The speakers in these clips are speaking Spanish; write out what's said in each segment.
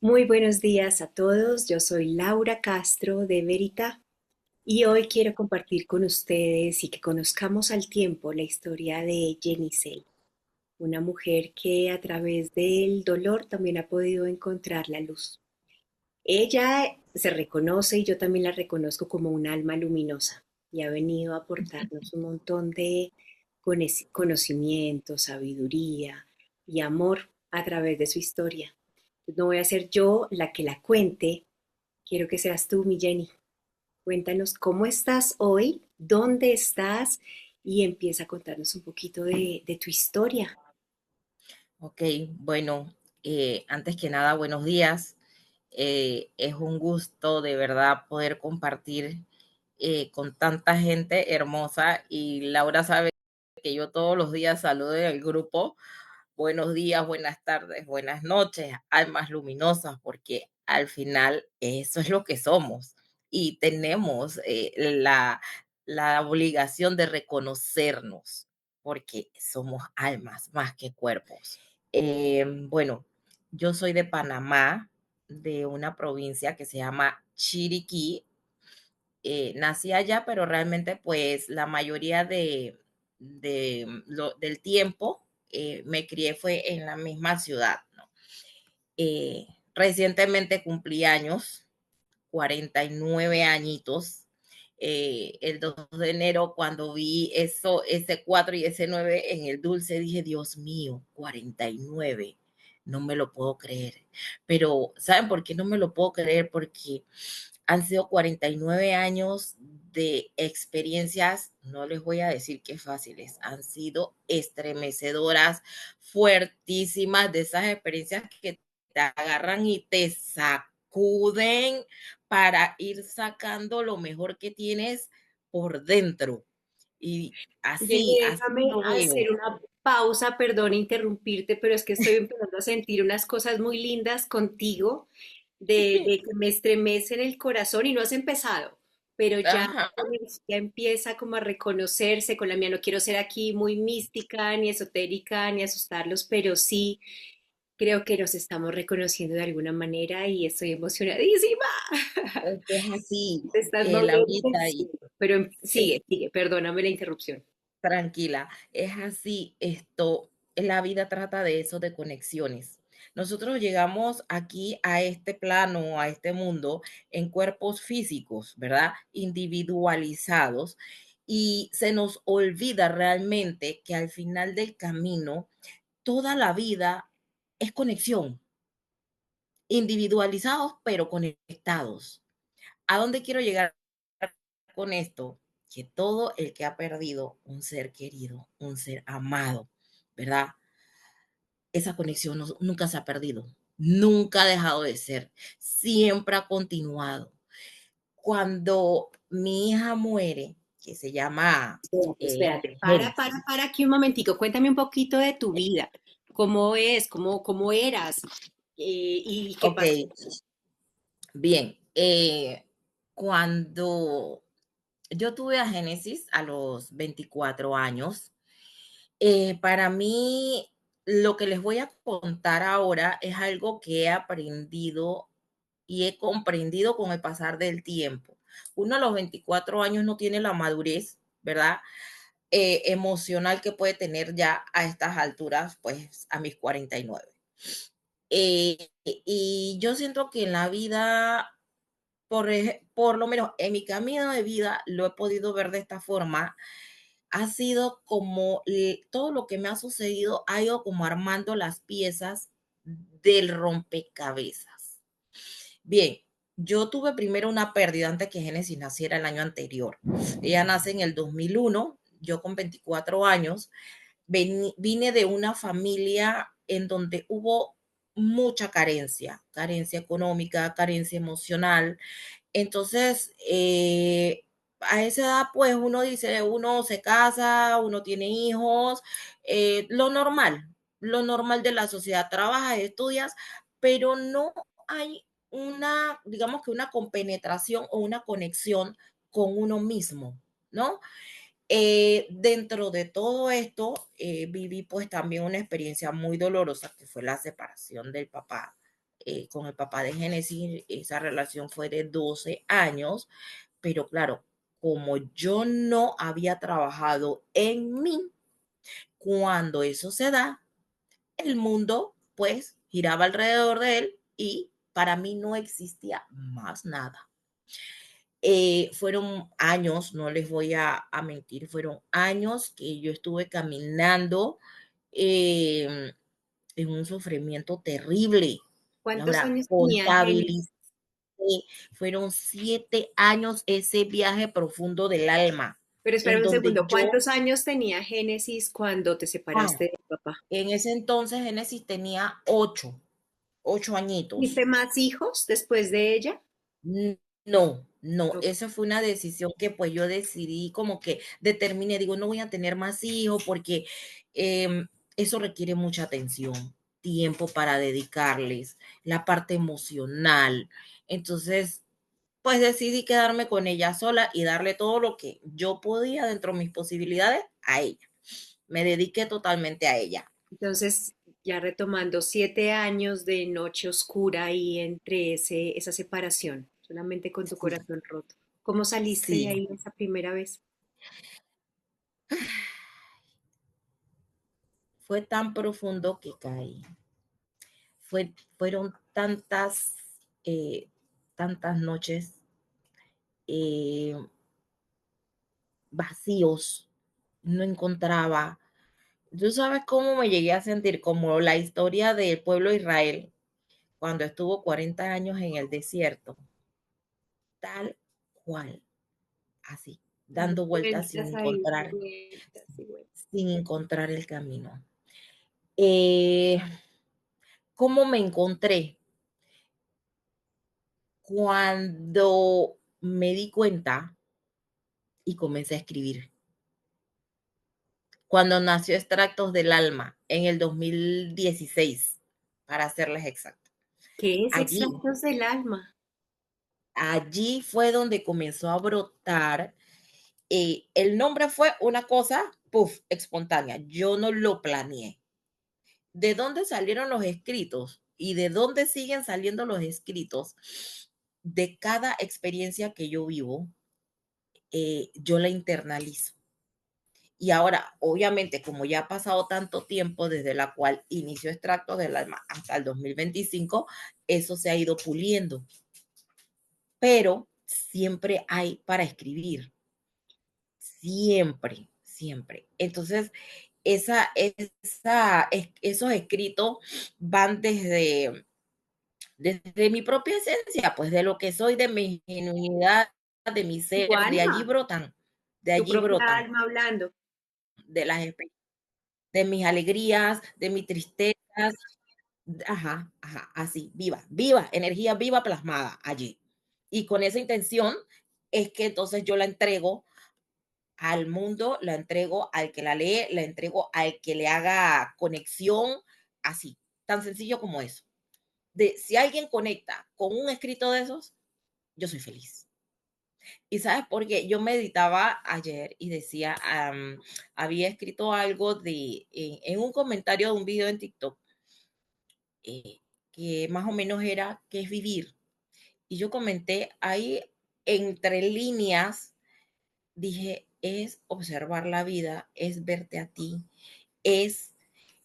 Muy buenos días a todos. Yo soy Laura Castro de Verita y hoy quiero compartir con ustedes y que conozcamos al tiempo la historia de Jenicel, una mujer que a través del dolor también ha podido encontrar la luz. Ella se reconoce y yo también la reconozco como un alma luminosa y ha venido a aportarnos un montón de conocimiento, sabiduría y amor a través de su historia. No voy a ser yo la que la cuente, quiero que seas tú, mi Jenny. Cuéntanos cómo estás hoy, dónde estás y empieza a contarnos un poquito de tu historia. Ok, bueno, antes que nada, buenos días. Es un gusto de verdad poder compartir con tanta gente hermosa y Laura sabe que yo todos los días saludo en el grupo. Buenos días, buenas tardes, buenas noches, almas luminosas, porque al final eso es lo que somos y tenemos la obligación de reconocernos, porque somos almas más que cuerpos. Bueno, yo soy de Panamá, de una provincia que se llama Chiriquí. Nací allá, pero realmente pues la mayoría del tiempo me crié fue en la misma ciudad, ¿no? Recientemente cumplí años, 49 añitos. El 2 de enero, cuando vi eso, ese 4 y ese 9 en el dulce, dije, Dios mío, 49, no me lo puedo creer. Pero, ¿saben por qué no me lo puedo creer? Porque han sido 49 años de experiencias, no les voy a decir que fáciles, han sido estremecedoras, fuertísimas, de esas experiencias que te agarran y te sacuden para ir sacando lo mejor que tienes por dentro. Y así, Jenny, así déjame lo veo. hacer una pausa, perdón interrumpirte, pero es que estoy empezando a sentir unas cosas muy lindas contigo, de que me estremecen el corazón y no has empezado, pero ya Ajá. tu energía empieza como a reconocerse con la mía. No quiero ser aquí muy mística, ni esotérica, ni asustarlos, pero sí creo que nos estamos reconociendo de alguna manera y estoy emocionadísima. Es que es así, Te estás moviendo, Laurita, sí, y pero es sigue, sigue, perdóname la interrupción. tranquila, es así, la vida trata de eso, de conexiones. Nosotros llegamos aquí a este plano, a este mundo, en cuerpos físicos, ¿verdad? Individualizados, y se nos olvida realmente que al final del camino, toda la vida es conexión, individualizados, pero conectados. ¿A dónde quiero llegar con esto? Que todo el que ha perdido un ser querido, un ser amado, ¿verdad? Esa conexión nunca se ha perdido, nunca ha dejado de ser, siempre ha continuado. Cuando mi hija muere, que se llama Espérate, Génesis. para aquí un momentico, cuéntame un poquito de tu vida, cómo es, cómo eras y qué Ok, pasó. bien. Cuando yo tuve a Génesis a los 24 años, para mí, lo que les voy a contar ahora es algo que he aprendido y he comprendido con el pasar del tiempo. Uno a los 24 años no tiene la madurez, ¿verdad? Emocional que puede tener ya a estas alturas, pues a mis 49. Y yo siento que en la vida, por lo menos en mi camino de vida, lo he podido ver de esta forma. Ha sido como todo lo que me ha sucedido ha ido como armando las piezas del rompecabezas. Bien, yo tuve primero una pérdida antes que Génesis naciera el año anterior. Ella nace en el 2001, yo con 24 años, vine de una familia en donde hubo mucha carencia, carencia económica, carencia emocional. Entonces, a esa edad, pues uno dice, uno se casa, uno tiene hijos, lo normal de la sociedad, trabajas, estudias, pero no hay una, digamos que una compenetración o una conexión con uno mismo, ¿no? Dentro de todo esto, viví pues también una experiencia muy dolorosa que fue la separación del papá. con el papá de Génesis, esa relación fue de 12 años, pero claro, como yo no había trabajado en mí, cuando eso se da, el mundo pues giraba alrededor de él y para mí no existía más nada. Fueron años, no les voy a mentir, fueron años que yo estuve caminando eh, en un sufrimiento terrible. ¿Cuántos Laura, años tenía contabilicé, Génesis? fueron 7 años ese viaje profundo del alma, Pero en espera un donde segundo, yo, ¿cuántos años tenía Génesis cuando te ah, separaste de tu papá? en ese entonces Génesis tenía 8 añitos. ¿Tuviste más hijos después de ella? No, no, Ok. esa fue una decisión que pues yo decidí como que determiné, digo, no voy a tener más hijos porque eso requiere mucha atención, tiempo para dedicarles, la parte emocional. Entonces, pues decidí quedarme con ella sola y darle todo lo que yo podía dentro de mis posibilidades a ella. Me dediqué totalmente a ella. Entonces, ya retomando 7 años de noche oscura ahí entre esa separación, solamente con tu Sí, corazón roto. ¿Cómo saliste de sí, ahí esa primera vez? fue tan profundo que caí. Fueron eh, tantas noches eh, vacíos, no encontraba. ¿Tú sabes cómo me llegué a sentir? Como la historia del pueblo de Israel cuando estuvo 40 años en el desierto, tal cual, así, Dando dando vueltas vueltas ahí, vueltas y vueltas. sin encontrar el camino. Eh, ¿Cómo me encontré? Cuando me di cuenta y comencé a escribir. Cuando nació Extractos del Alma, en el 2016, para serles exacto. ¿Qué es Allí, Extractos del Alma? allí fue donde comenzó a brotar. El nombre fue una cosa, puff, espontánea. Yo no lo planeé. ¿De dónde salieron los escritos? ¿Y de dónde siguen saliendo los escritos? De cada experiencia que yo vivo, yo la internalizo. Y ahora, obviamente, como ya ha pasado tanto tiempo desde la cual inició Extractos del Alma hasta el 2025, eso se ha ido puliendo. Pero siempre hay para escribir, siempre, siempre. Entonces, esos escritos van desde mi propia esencia, pues de lo que soy, de mi genuinidad, de mi Tu ser, alma, de tu allí propia brotan, alma hablando. de las de mis alegrías, de mis tristezas. Ajá, ajá, así, viva, viva, energía viva plasmada allí. Y con esa intención es que entonces yo la entrego al mundo, la entrego al que la lee, la entrego al que le haga conexión, así, tan sencillo como eso. De si alguien conecta con un escrito de esos, yo soy feliz. Y sabes por qué yo meditaba ayer y decía, había escrito algo en un comentario de un video en TikTok que más o menos era qué es vivir. Y yo comenté ahí entre líneas, dije, es observar la vida, es verte a ti, es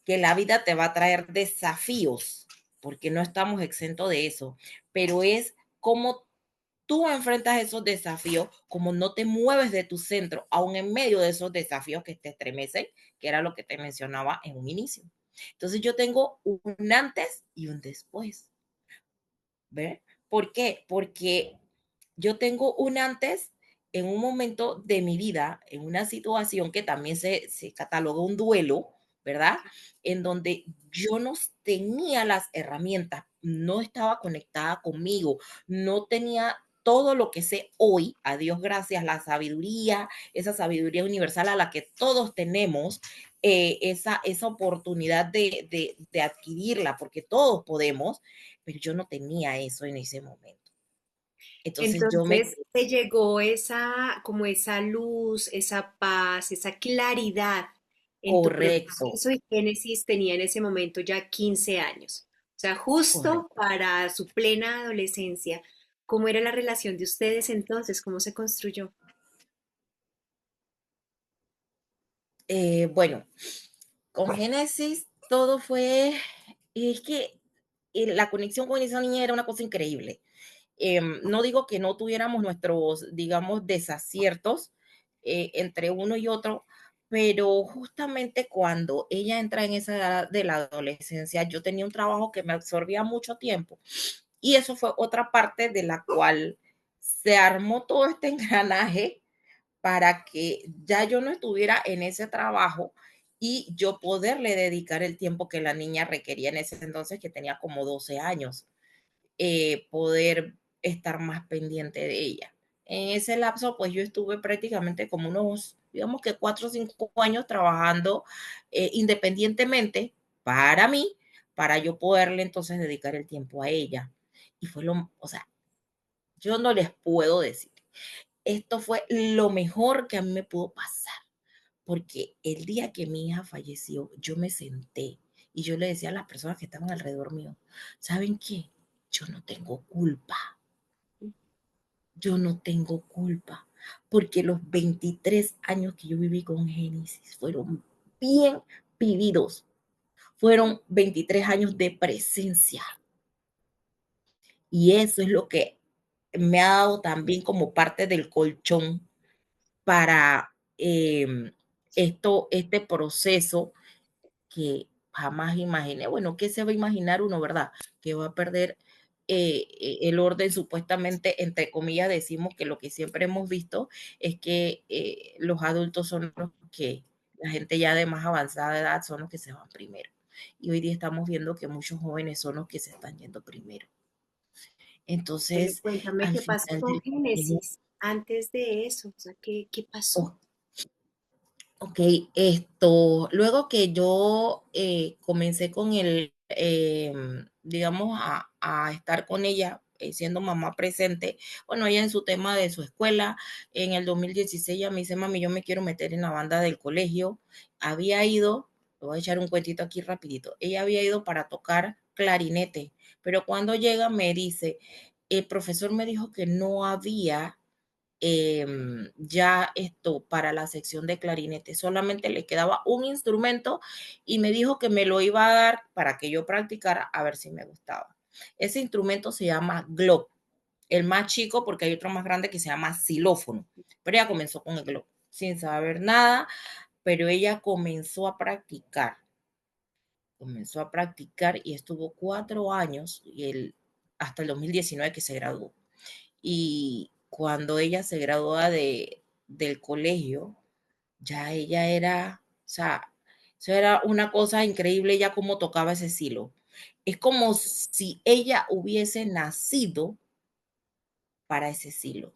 que la vida te va a traer desafíos, porque no estamos exentos de eso, pero es cómo tú enfrentas esos desafíos, como no te mueves de tu centro, aún en medio de esos desafíos que te estremecen, que era lo que te mencionaba en un inicio. Entonces yo tengo un antes y un después. ¿Ves? ¿Por qué? Porque yo tengo un antes en un momento de mi vida, en una situación que también se cataloga un duelo, ¿verdad? En donde yo no tenía las herramientas, no estaba conectada conmigo, no tenía todo lo que sé hoy, a Dios gracias, la sabiduría, esa sabiduría universal a la que todos tenemos, esa oportunidad de adquirirla, porque todos podemos, pero yo no tenía eso en ese momento. Entonces yo me Entonces te llegó esa, como esa luz, esa paz, esa claridad en tu correcto, proceso y Génesis tenía en ese momento ya 15 años. O sea, justo correcto. para su plena adolescencia. ¿Cómo era la relación de ustedes entonces? ¿Cómo se construyó? Bueno, con Génesis todo fue, es que la conexión con esa niña era una cosa increíble. No digo que no tuviéramos nuestros, digamos, desaciertos entre uno y otro, pero justamente cuando ella entra en esa edad de la adolescencia, yo tenía un trabajo que me absorbía mucho tiempo y eso fue otra parte de la cual se armó todo este engranaje para que ya yo no estuviera en ese trabajo y yo poderle dedicar el tiempo que la niña requería en ese entonces, que tenía como 12 años, poder estar más pendiente de ella. En ese lapso, pues yo estuve prácticamente como unos, digamos que 4 o 5 años trabajando independientemente para mí, para yo poderle entonces dedicar el tiempo a ella. Y fue lo, o sea, yo no les puedo decir, esto fue lo mejor que a mí me pudo pasar, porque el día que mi hija falleció, yo me senté y yo le decía a las personas que estaban alrededor mío, ¿saben qué? Yo no tengo culpa, yo no tengo culpa, porque los 23 años que yo viví con Génesis fueron bien vividos, fueron 23 años de presencia y eso es lo que me ha dado también como parte del colchón para este proceso que jamás imaginé. Bueno, ¿qué se va a imaginar uno, verdad? Que va a perder el orden, supuestamente, entre comillas, decimos que lo que siempre hemos visto es que los adultos son los que, la gente ya de más avanzada edad son los que se van primero. Y hoy día estamos viendo que muchos jóvenes son los que se están yendo primero. Pero Entonces, cuéntame al qué pasó final con del día, Génesis antes de eso, o sea, ¿qué pasó? oh, ok, luego que yo comencé con digamos, a estar con ella, siendo mamá presente, bueno, ella en su tema de su escuela, en el 2016 ella me dice, mami, yo me quiero meter en la banda del colegio, había ido, le voy a echar un cuentito aquí rapidito, ella había ido para tocar clarinete, pero cuando llega me dice, el profesor me dijo que no había ya esto para la sección de clarinete. Solamente le quedaba un instrumento y me dijo que me lo iba a dar para que yo practicara a ver si me gustaba. Ese instrumento se llama globe, el más chico porque hay otro más grande que se llama xilófono, pero ella comenzó con el globe sin saber nada, pero ella comenzó a practicar y estuvo 4 años hasta el 2019 que se graduó. Y cuando ella se gradúa del colegio, ya ella era, o sea, eso era una cosa increíble ya como tocaba ese silo. Es como si ella hubiese nacido para ese silo.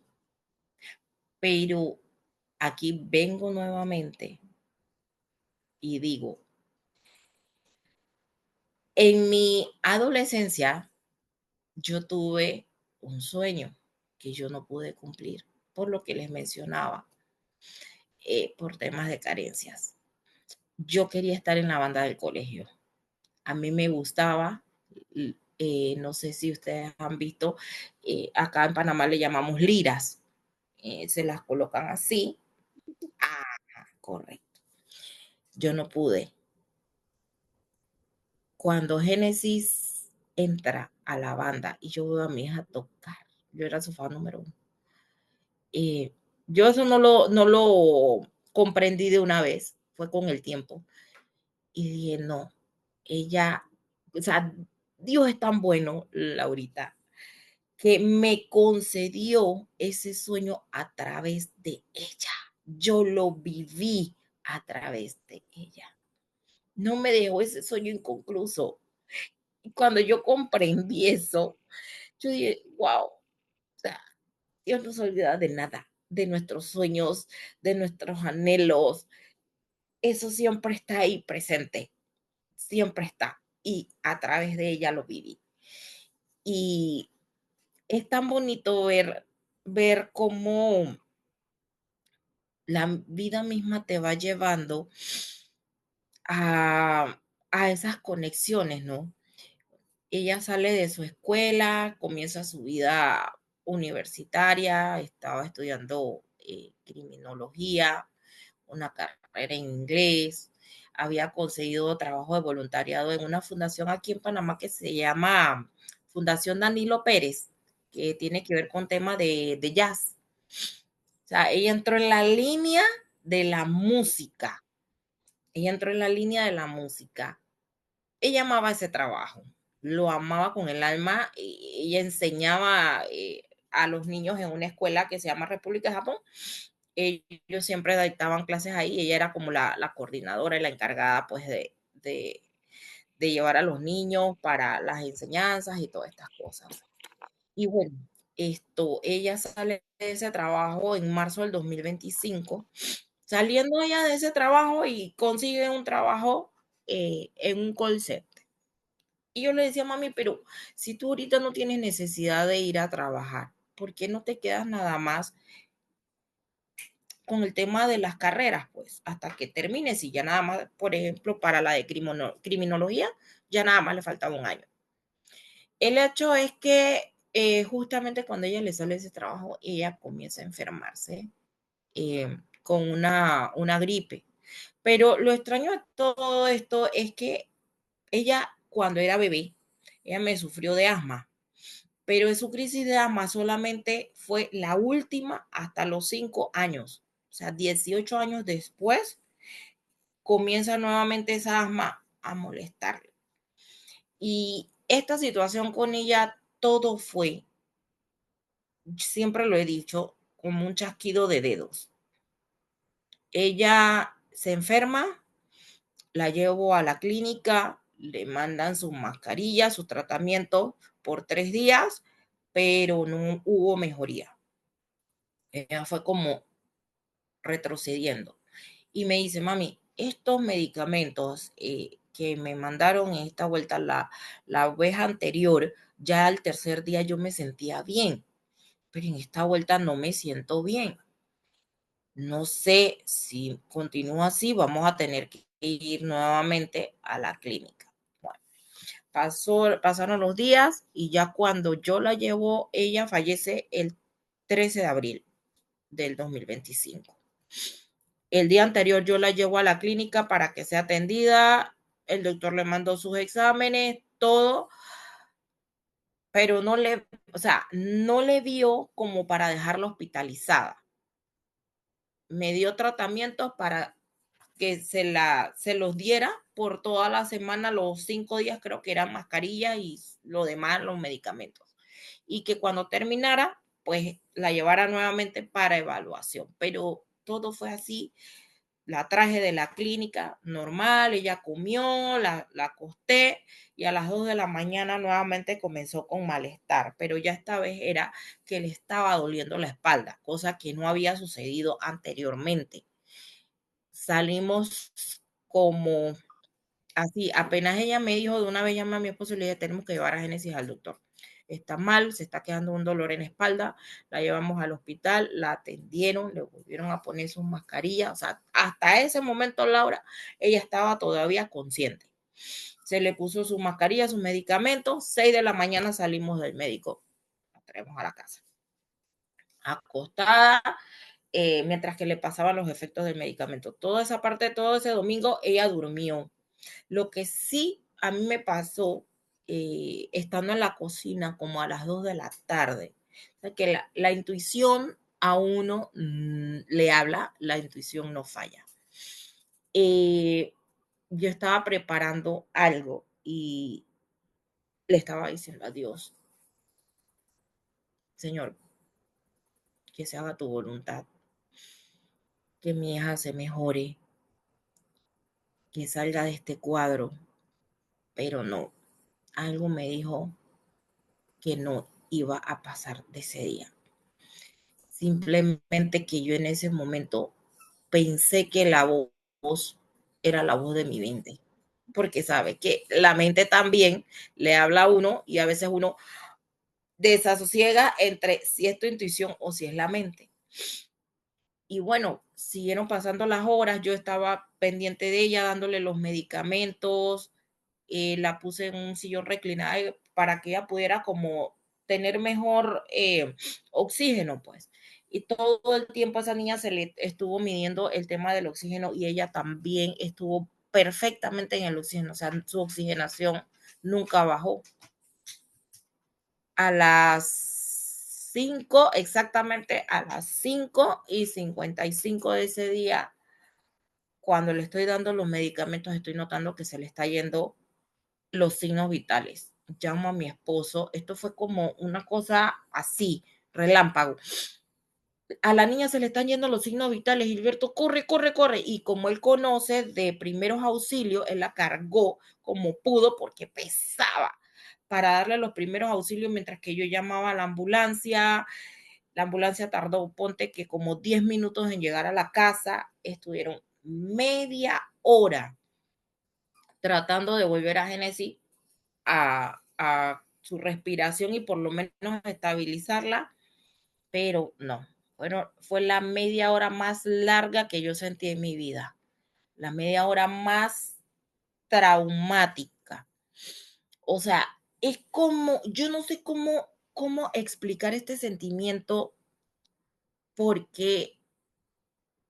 Pero aquí vengo nuevamente y digo, en mi adolescencia yo tuve un sueño que yo no pude cumplir, por lo que les mencionaba, por temas de carencias. Yo quería estar en la banda del colegio. A mí me gustaba, no sé si ustedes han visto, acá en Panamá le llamamos liras, se las colocan así. Ah, correcto. Yo no pude. Cuando Génesis entra a la banda y yo veo a mi hija tocar, yo era su fan número uno. Eh, yo eso no lo comprendí de una vez, fue con el tiempo. Y dije, no, ella, o sea, Dios es tan bueno, Laurita, que me concedió ese sueño a través de ella. Yo lo viví a través de ella. No me dejó ese sueño inconcluso. Y cuando yo comprendí eso, yo dije, wow, o sea, Dios no se olvida de nada, de nuestros sueños, de nuestros anhelos. Eso siempre está ahí presente, siempre está. Y a través de ella lo viví. Y es tan bonito ver cómo la vida misma te va llevando a esas conexiones, ¿no? Ella sale de su escuela, comienza su vida universitaria, estaba estudiando criminología, una carrera en inglés, había conseguido trabajo de voluntariado en una fundación aquí en Panamá que se llama Fundación Danilo Pérez, que tiene que ver con temas de jazz. O sea, ella entró en la línea de la música. Ella entró en la línea de la música. Ella amaba ese trabajo, lo amaba con el alma. Ella enseñaba a los niños en una escuela que se llama República de Japón. Ellos siempre dictaban clases ahí. Ella era como la coordinadora y la encargada pues de llevar a los niños para las enseñanzas y todas estas cosas. Y bueno, ella sale de ese trabajo en marzo del 2025, saliendo ella de ese trabajo y consigue un trabajo en un call center. Y yo le decía, mami, pero si tú ahorita no tienes necesidad de ir a trabajar, ¿por qué no te quedas nada más con el tema de las carreras? Pues hasta que termines y ya nada más, por ejemplo, para la de criminología, ya nada más le faltaba un año. El hecho es que justamente cuando ella le sale ese trabajo, ella comienza a enfermarse con una gripe. Pero lo extraño de todo esto es que ella, cuando era bebé, ella me sufrió de asma, pero su crisis de asma solamente fue la última hasta los 5 años. O sea, 18 años después comienza nuevamente esa asma a molestarle. Y esta situación con ella, todo fue, siempre lo he dicho, como un chasquido de dedos. Ella se enferma, la llevo a la clínica, le mandan sus mascarillas, su tratamiento por 3 días, pero no hubo mejoría. Ella fue como retrocediendo. Y me dice, mami, estos medicamentos que me mandaron en esta vuelta, la vez anterior, ya al tercer día yo me sentía bien, pero en esta vuelta no me siento bien. No sé si continúa así, vamos a tener que ir nuevamente a la clínica. Bueno, pasaron los días y ya cuando yo la llevo, ella fallece el 13 de abril del 2025. El día anterior yo la llevo a la clínica para que sea atendida, el doctor le mandó sus exámenes, todo, pero no le, o sea, no le dio como para dejarla hospitalizada. Me dio tratamientos para que se los diera por toda la semana, los 5 días creo que eran mascarilla y lo demás, los medicamentos. Y que cuando terminara, pues la llevara nuevamente para evaluación. Pero todo fue así. La traje de la clínica normal, ella comió, la acosté y a las 2 de la mañana nuevamente comenzó con malestar, pero ya esta vez era que le estaba doliendo la espalda, cosa que no había sucedido anteriormente. Salimos como así, apenas ella me dijo, de una vez llamé a mi esposo y le dije, tenemos que llevar a Génesis al doctor. Está mal, se está quedando un dolor en la espalda, la llevamos al hospital, la atendieron, le volvieron a poner sus mascarillas, o sea, hasta ese momento, Laura, ella estaba todavía consciente. Se le puso su mascarilla, sus medicamentos, 6 de la mañana salimos del médico, la traemos a la casa. Acostada, mientras que le pasaban los efectos del medicamento. Toda esa parte, todo ese domingo, ella durmió. Lo que sí a mí me pasó, estando en la cocina como a las 2 de la tarde, o sea, que la intuición a uno le habla, la intuición no falla. Eh, yo estaba preparando algo y le estaba diciendo a Dios, Señor, que se haga tu voluntad, que mi hija se mejore, que salga de este cuadro, pero no, algo me dijo que no iba a pasar de ese día. Simplemente que yo en ese momento pensé que la voz era la voz de mi mente, porque sabe que la mente también le habla a uno y a veces uno desasosiega entre si es tu intuición o si es la mente. Y bueno, siguieron pasando las horas, yo estaba pendiente de ella, dándole los medicamentos, la puse en un sillón reclinada para que ella pudiera como tener mejor oxígeno, pues. Y todo el tiempo a esa niña se le estuvo midiendo el tema del oxígeno y ella también estuvo perfectamente en el oxígeno, o sea, su oxigenación nunca bajó. A las 5, exactamente a las 5:55 de ese día, cuando le estoy dando los medicamentos, estoy notando que se le está yendo los signos vitales. Llamo a mi esposo, esto fue como una cosa así, relámpago. A la niña se le están yendo los signos vitales, Gilberto, corre, corre, corre. Y como él conoce de primeros auxilios, él la cargó como pudo porque pesaba para darle los primeros auxilios mientras que yo llamaba a la ambulancia. La ambulancia tardó, ponte que como 10 minutos en llegar a la casa, estuvieron media hora tratando de volver a Génesis a su respiración y por lo menos estabilizarla, pero no, fue la media hora más larga que yo sentí en mi vida, la media hora más traumática. O sea, es como, yo no sé cómo explicar este sentimiento porque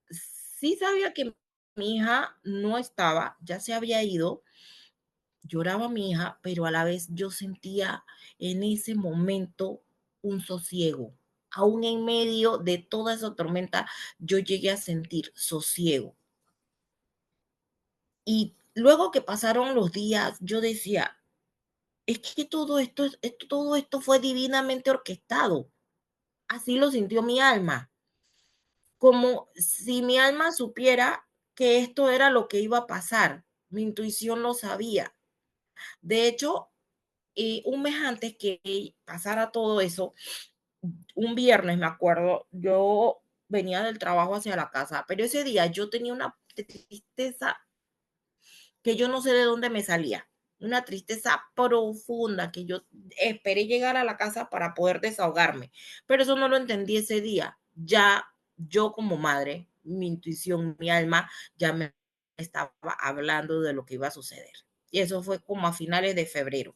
sí sabía que mi hija no estaba, ya se había ido, lloraba mi hija, pero a la vez yo sentía en ese momento un sosiego. Aún en medio de toda esa tormenta, yo llegué a sentir sosiego. Y luego que pasaron los días, yo decía, es que todo esto fue divinamente orquestado. Así lo sintió mi alma, como si mi alma supiera que esto era lo que iba a pasar. Mi intuición lo sabía. De hecho, un mes antes que pasara todo eso, un viernes me acuerdo, yo venía del trabajo hacia la casa, pero ese día yo tenía una tristeza que yo no sé de dónde me salía, una tristeza profunda que yo esperé llegar a la casa para poder desahogarme, pero eso no lo entendí ese día. Ya yo como madre, mi intuición, mi alma, ya me estaba hablando de lo que iba a suceder. Y eso fue como a finales de febrero.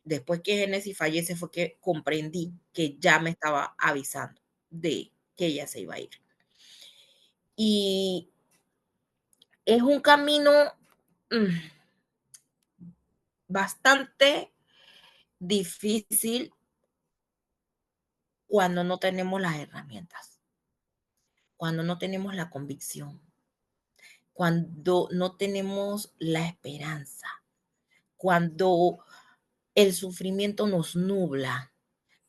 Después que Génesis fallece fue que comprendí que ya me estaba avisando de que ella se iba a ir. Y es un camino mmm, bastante difícil cuando no tenemos las herramientas, cuando no tenemos la convicción, cuando no tenemos la esperanza, cuando el sufrimiento nos nubla,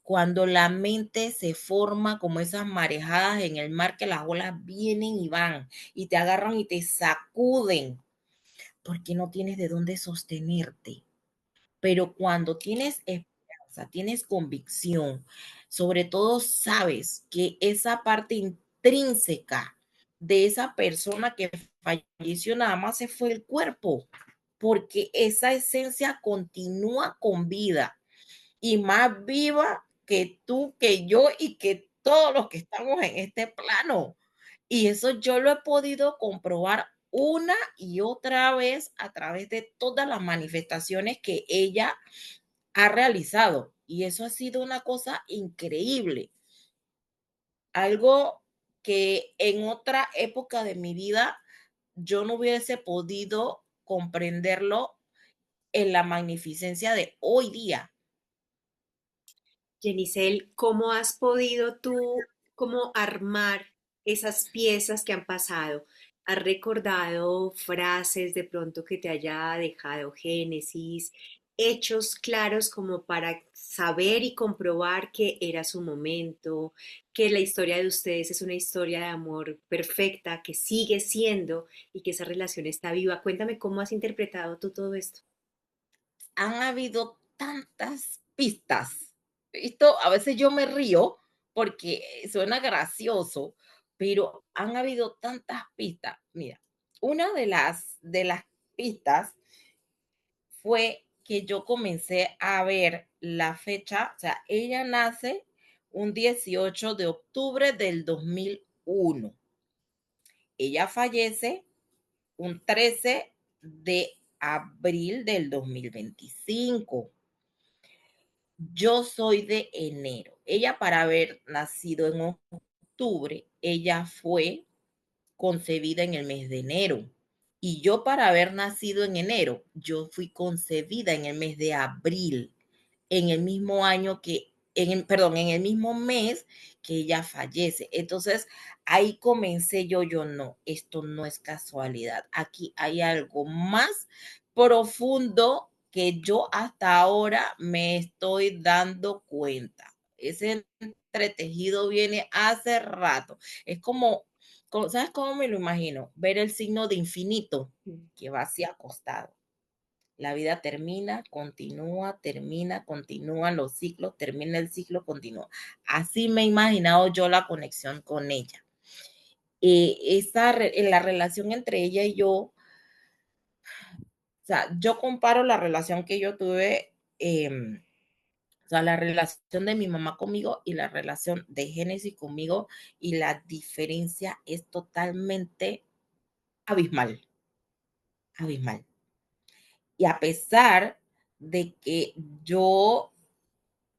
cuando la mente se forma como esas marejadas en el mar que las olas vienen y van y te agarran y te sacuden porque no tienes de dónde sostenerte. Pero cuando tienes esperanza, tienes convicción, sobre todo sabes que esa parte intrínseca de esa persona que falleció nada más se fue el cuerpo, porque esa esencia continúa con vida y más viva que tú, que yo y que todos los que estamos en este plano. Y eso yo lo he podido comprobar una y otra vez a través de todas las manifestaciones que ella ha realizado. Y eso ha sido una cosa increíble. Algo que en otra época de mi vida yo no hubiese podido comprenderlo en la magnificencia de hoy día. Jenicel, ¿cómo has podido tú, cómo armar esas piezas que han pasado? ¿Has recordado frases de pronto que te haya dejado Génesis, hechos claros como para saber y comprobar que era su momento, que la historia de ustedes es una historia de amor perfecta, que sigue siendo y que esa relación está viva? Cuéntame cómo has interpretado tú todo esto. Han habido tantas pistas. Esto a veces yo me río porque suena gracioso, pero han habido tantas pistas. Mira, una de las pistas fue que yo comencé a ver la fecha, o sea, ella nace un 18 de octubre del 2001. Ella fallece un 13 de abril del 2025. Yo soy de enero. Ella para haber nacido en octubre, ella fue concebida en el mes de enero. Y yo para haber nacido en enero, yo fui concebida en el mes de abril, en el mismo año que, perdón, en el mismo mes que ella fallece. Entonces, ahí comencé yo no, esto no es casualidad. Aquí hay algo más profundo que yo hasta ahora me estoy dando cuenta. Ese entretejido viene hace rato. Es como ¿sabes cómo me lo imagino? Ver el signo de infinito Mm. que va hacia acostado. La vida termina, continúa, termina, continúan los ciclos, termina el ciclo, continúa. Así me he imaginado yo la conexión con ella. La relación entre ella y yo, o sea, yo comparo la relación que yo tuve, o sea, la relación de mi mamá conmigo y la relación de Génesis conmigo, y la diferencia es totalmente abismal, abismal. Y a pesar de que yo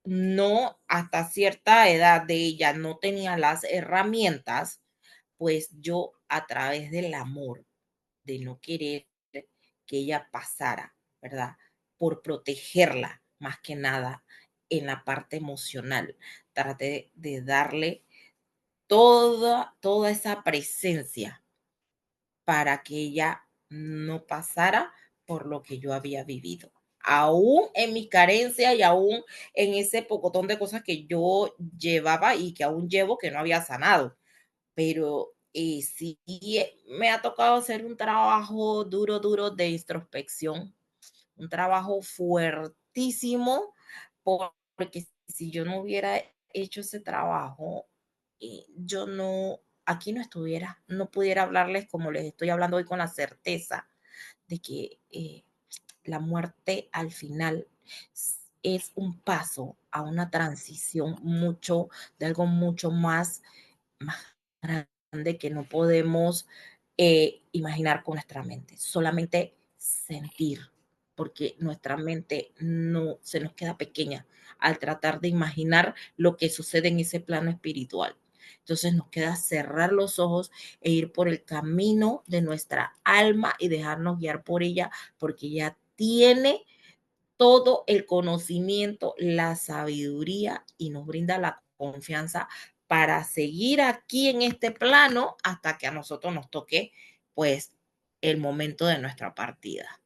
no, hasta cierta edad de ella no tenía las herramientas, pues yo a través del amor, de no querer que ella pasara, ¿verdad? Por protegerla más que nada en la parte emocional. Traté de darle toda esa presencia para que ella no pasara por lo que yo había vivido. Aún en mi carencia y aún en ese pocotón de cosas que yo llevaba y que aún llevo que no había sanado. Pero sí me ha tocado hacer un trabajo duro de introspección, un trabajo fuertísimo, porque si yo no hubiera hecho ese trabajo, yo no, aquí no estuviera, no pudiera hablarles como les estoy hablando hoy con la certeza de que la muerte al final es un paso a una transición mucho, de algo mucho más grande que no podemos imaginar con nuestra mente, solamente sentir, porque nuestra mente no se nos queda pequeña al tratar de imaginar lo que sucede en ese plano espiritual. Entonces nos queda cerrar los ojos e ir por el camino de nuestra alma y dejarnos guiar por ella, porque ya tiene todo el conocimiento, la sabiduría y nos brinda la confianza para seguir aquí en este plano hasta que a nosotros nos toque, pues, el momento de nuestra partida.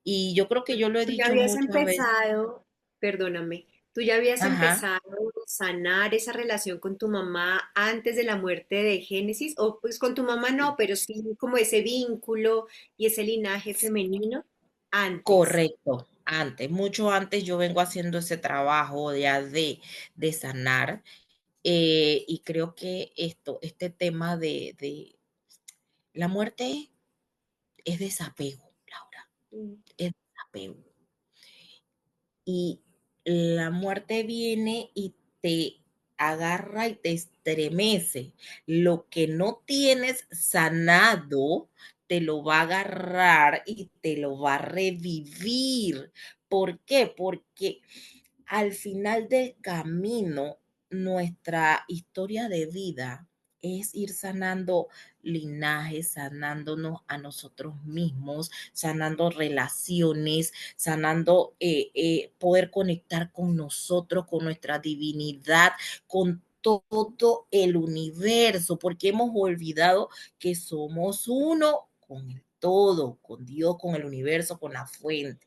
Y yo creo que yo lo he Tú ya dicho habías muchas veces. empezado, perdóname, tú ya habías Ajá, empezado a sanar esa relación con tu mamá antes de la muerte de Génesis, o pues con tu mamá no, pero sí como ese vínculo y ese linaje femenino antes. correcto. Antes, mucho antes yo vengo haciendo ese trabajo ya de sanar, y creo que este tema de la muerte es desapego, Laura, Mm. es desapego. Y la muerte viene y te agarra y te estremece. Lo que no tienes sanado, te lo va a agarrar y te lo va a revivir. ¿Por qué? Porque al final del camino, nuestra historia de vida es ir sanando linajes, sanándonos a nosotros mismos, sanando relaciones, sanando poder conectar con nosotros, con nuestra divinidad, con todo el universo, porque hemos olvidado que somos uno con el todo, con Dios, con el universo, con la fuente.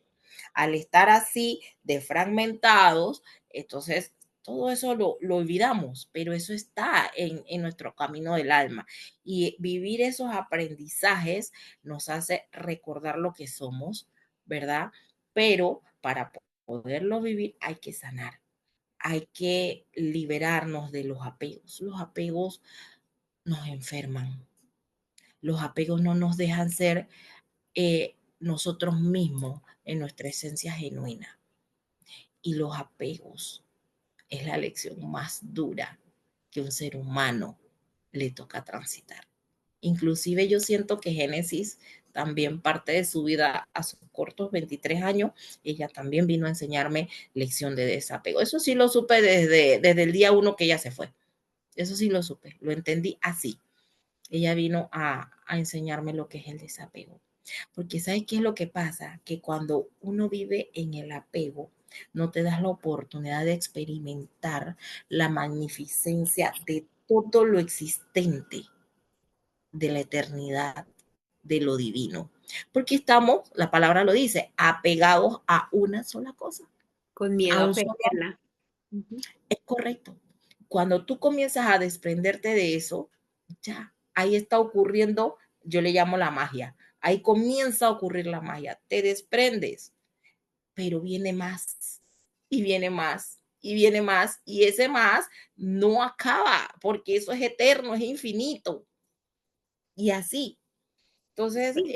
Al estar así de fragmentados, entonces todo eso lo olvidamos, pero eso está en nuestro camino del alma. Y vivir esos aprendizajes nos hace recordar lo que somos, ¿verdad? Pero para poderlo vivir hay que sanar, hay que liberarnos de los apegos. Los apegos nos enferman, los apegos no nos dejan ser nosotros mismos en nuestra esencia genuina. Y los apegos es la lección más dura que un ser humano le toca transitar. Inclusive yo siento que Génesis también parte de su vida a sus cortos 23 años, ella también vino a enseñarme lección de desapego. Eso sí lo supe desde el día uno que ella se fue. Eso sí lo supe, lo entendí así. Ella vino a enseñarme lo que es el desapego. Porque ¿sabes qué es lo que pasa? Que cuando uno vive en el apego, no te das la oportunidad de experimentar la magnificencia de todo lo existente, de la eternidad, de lo divino. Porque estamos, la palabra lo dice, apegados a una sola cosa, Con miedo a a un solo hombre. perderla. Ujú. Es correcto. Cuando tú comienzas a desprenderte de eso, ya, ahí está ocurriendo, yo le llamo la magia. Ahí comienza a ocurrir la magia. Te desprendes, pero viene más y viene más y viene más y ese más no acaba porque eso es eterno, es infinito y así. Entonces, Sí,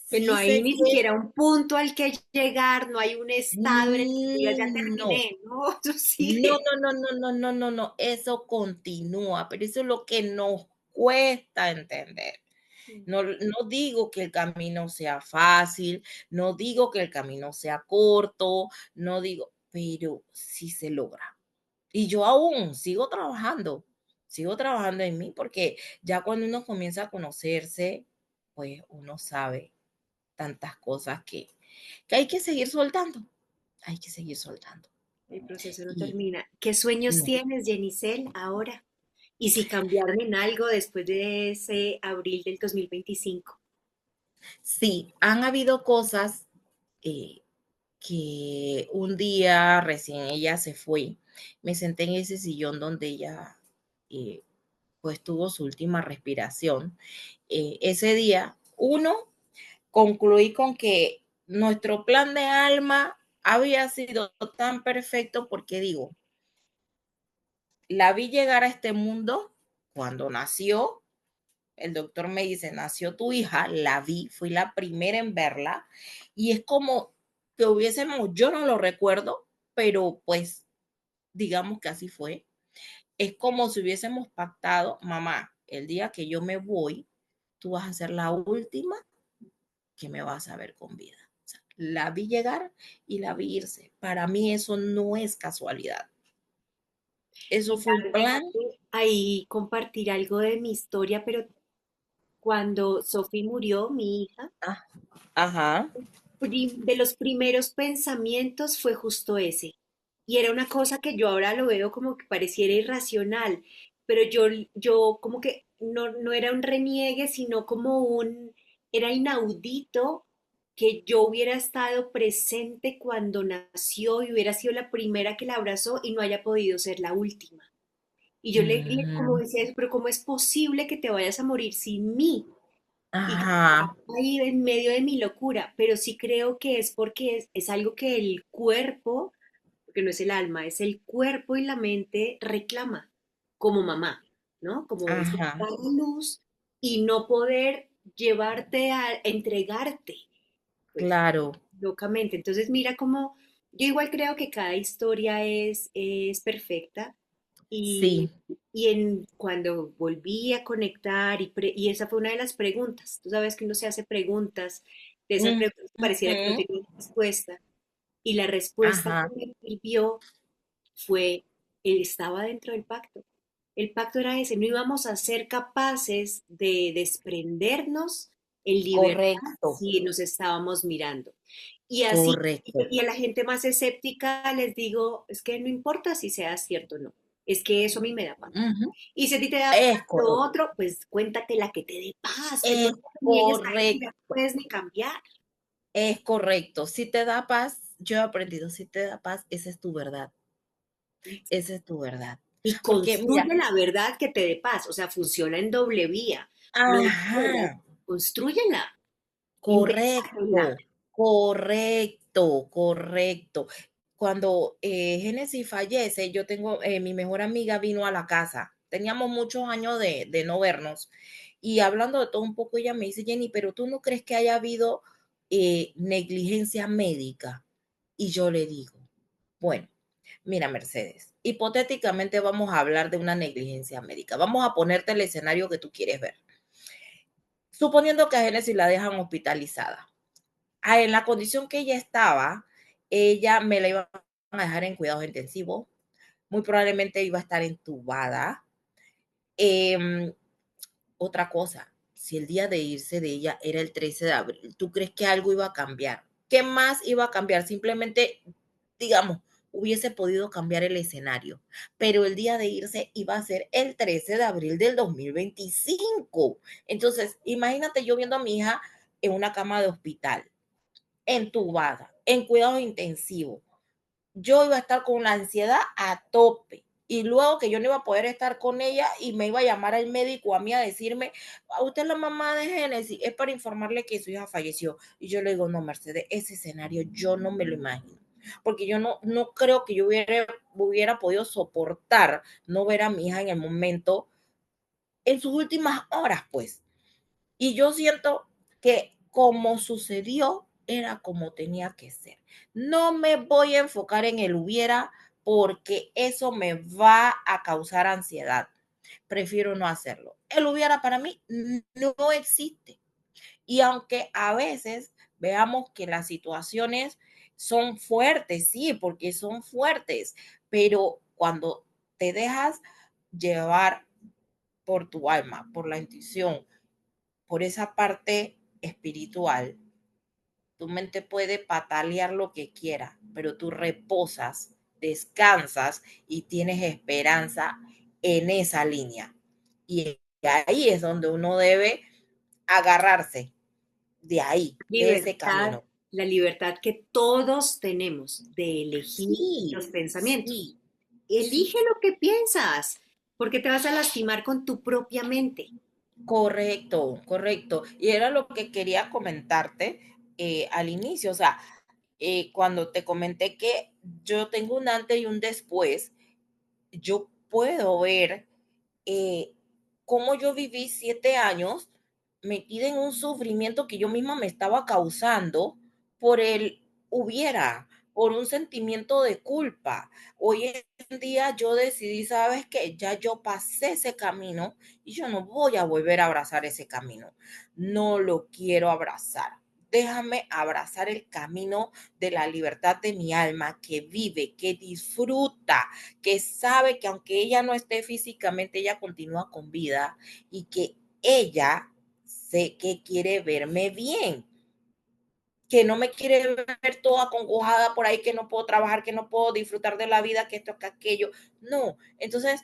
que no sí hay sé ni que siquiera un punto al que llegar, no hay un estado en el que tú digas, ya no, terminé, no, eso no, sigue. no, no, no, no, no, no, no, eso continúa, pero eso es lo que nos cuesta entender. No, no digo que el camino sea fácil, no digo que el camino sea corto, no digo, pero sí se logra. Y yo aún sigo trabajando en mí porque ya cuando uno comienza a conocerse, pues uno sabe tantas cosas que hay que seguir soltando, hay que seguir soltando. El proceso no Y termina. ¿Qué sueños no, tienes, Jenicel, ahora? Y si cambiaron en algo después de ese abril del 2025. sí, han habido cosas eh, que un día recién ella se fue, me senté en ese sillón donde ella eh, pues tuvo su última respiración. Ese día, uno, concluí con que nuestro plan de alma había sido tan perfecto porque digo, la vi llegar a este mundo cuando nació, el doctor me dice, nació tu hija, la vi, fui la primera en verla y es como que hubiésemos, yo no lo recuerdo, pero pues digamos que así fue. Es como si hubiésemos pactado, mamá, el día que yo me voy, tú vas a ser la última que me vas a ver con vida. O sea, la vi llegar y la vi irse. Para mí eso no es casualidad. Eso Y fue un plan. déjame ahí compartir algo de mi historia, pero cuando Sophie murió, mi hija, Ah, ajá. de los primeros pensamientos fue justo ese. Y era una cosa que yo ahora lo veo como que pareciera irracional, pero yo como que no era un reniegue, sino como era inaudito que yo hubiera estado presente cuando nació y hubiera sido la primera que la abrazó y no haya podido ser la última. Y yo como Mm, decía, pero ¿cómo es posible que te vayas a morir sin mí? Y que ajá. estaba ahí en medio de mi locura, pero sí creo que es porque es algo que el cuerpo, porque no es el alma, es el cuerpo y la mente reclama como mamá, ¿no? Como esa Ajá. luz y no poder llevarte a entregarte, pues, Claro. locamente. Entonces, mira cómo yo igual creo que cada historia es perfecta y, Sí. cuando volví a conectar y esa fue una de las preguntas, tú sabes que uno se hace preguntas, de esas Mm, preguntas que pareciera que no ujú. tenían respuesta y la respuesta que Ajá. me sirvió fue, él estaba dentro del pacto. El pacto era ese, no íbamos a ser capaces de desprendernos en libertad Correcto. si nos estábamos mirando. Y así, Correcto. y a la gente más escéptica les digo, es que no importa si sea cierto o no, es que eso a mí me da paz. Ujú. Y si a ti te da paz Es lo correcto. otro, pues cuéntate la que te dé paz, no Es te niegues a eso, ya no correcto. puedes ni cambiar. Es correcto. Si te da paz, yo he aprendido, si te da paz, esa es tu verdad. Esa es tu verdad. Y Porque mira, construye la verdad que te dé paz, o sea, funciona en doble vía, no es sola, ajá, constrúyela, invéntatela. correcto, correcto, correcto. Cuando Génesis fallece, yo tengo, mi mejor amiga vino a la casa. Teníamos muchos años de no vernos. Y hablando de todo un poco, ella me dice, Jenny, pero tú no crees que haya habido negligencia médica. Y yo le digo, bueno, mira, Mercedes, hipotéticamente vamos a hablar de una negligencia médica. Vamos a ponerte el escenario que tú quieres ver. suponiendo que a Génesis la dejan hospitalizada. En la condición que ella estaba, ella me la iban a dejar en cuidados intensivos, muy probablemente iba a estar entubada. Eh, Otra cosa, si el día de irse de ella era el 13 de abril, ¿tú crees que algo iba a cambiar? ¿Qué más iba a cambiar? Simplemente, digamos, hubiese podido cambiar el escenario, pero el día de irse iba a ser el 13 de abril del 2025. Entonces, imagínate yo viendo a mi hija en una cama de hospital, entubada, en cuidados intensivos. Yo iba a estar con la ansiedad a tope. Y luego que yo no iba a poder estar con ella y me iba a llamar al médico a mí a decirme, a usted es la mamá de Génesis, es para informarle que su hija falleció. Y yo le digo, no, Mercedes, ese escenario yo no me lo imagino. Porque yo no creo que yo hubiera podido soportar no ver a mi hija en el momento, en sus últimas horas, pues. Y yo siento que como sucedió, era como tenía que ser. No me voy a enfocar en el hubiera porque eso me va a causar ansiedad. Prefiero no hacerlo. El hubiera para mí no existe. Y aunque a veces veamos que las situaciones son fuertes, sí, porque son fuertes, pero cuando te dejas llevar por tu alma, por la intuición, por esa parte espiritual, tu mente puede patalear lo que quiera, pero tú reposas, descansas y tienes esperanza en esa línea. Y ahí es donde uno debe agarrarse, de ahí, de ese Libertad, camino. la libertad que todos tenemos de elegir los Sí, pensamientos. sí, Elige sí, lo que piensas, porque te vas a lastimar con tu propia mente. correcto, correcto. Y era lo que quería comentarte al inicio, o sea, cuando te comenté que yo tengo un antes y un después, yo puedo ver eh, cómo yo viví 7 años metida en un sufrimiento que yo misma me estaba causando por el hubiera, por un sentimiento de culpa. Hoy en día yo decidí, sabes que ya yo pasé ese camino y yo no voy a volver a abrazar ese camino. No lo quiero abrazar. Déjame abrazar el camino de la libertad de mi alma que vive, que disfruta, que sabe que aunque ella no esté físicamente, ella continúa con vida y que ella sé que quiere verme bien, que no me quiere ver toda acongojada por ahí, que no puedo trabajar, que no puedo disfrutar de la vida, que esto, que aquello. No, entonces,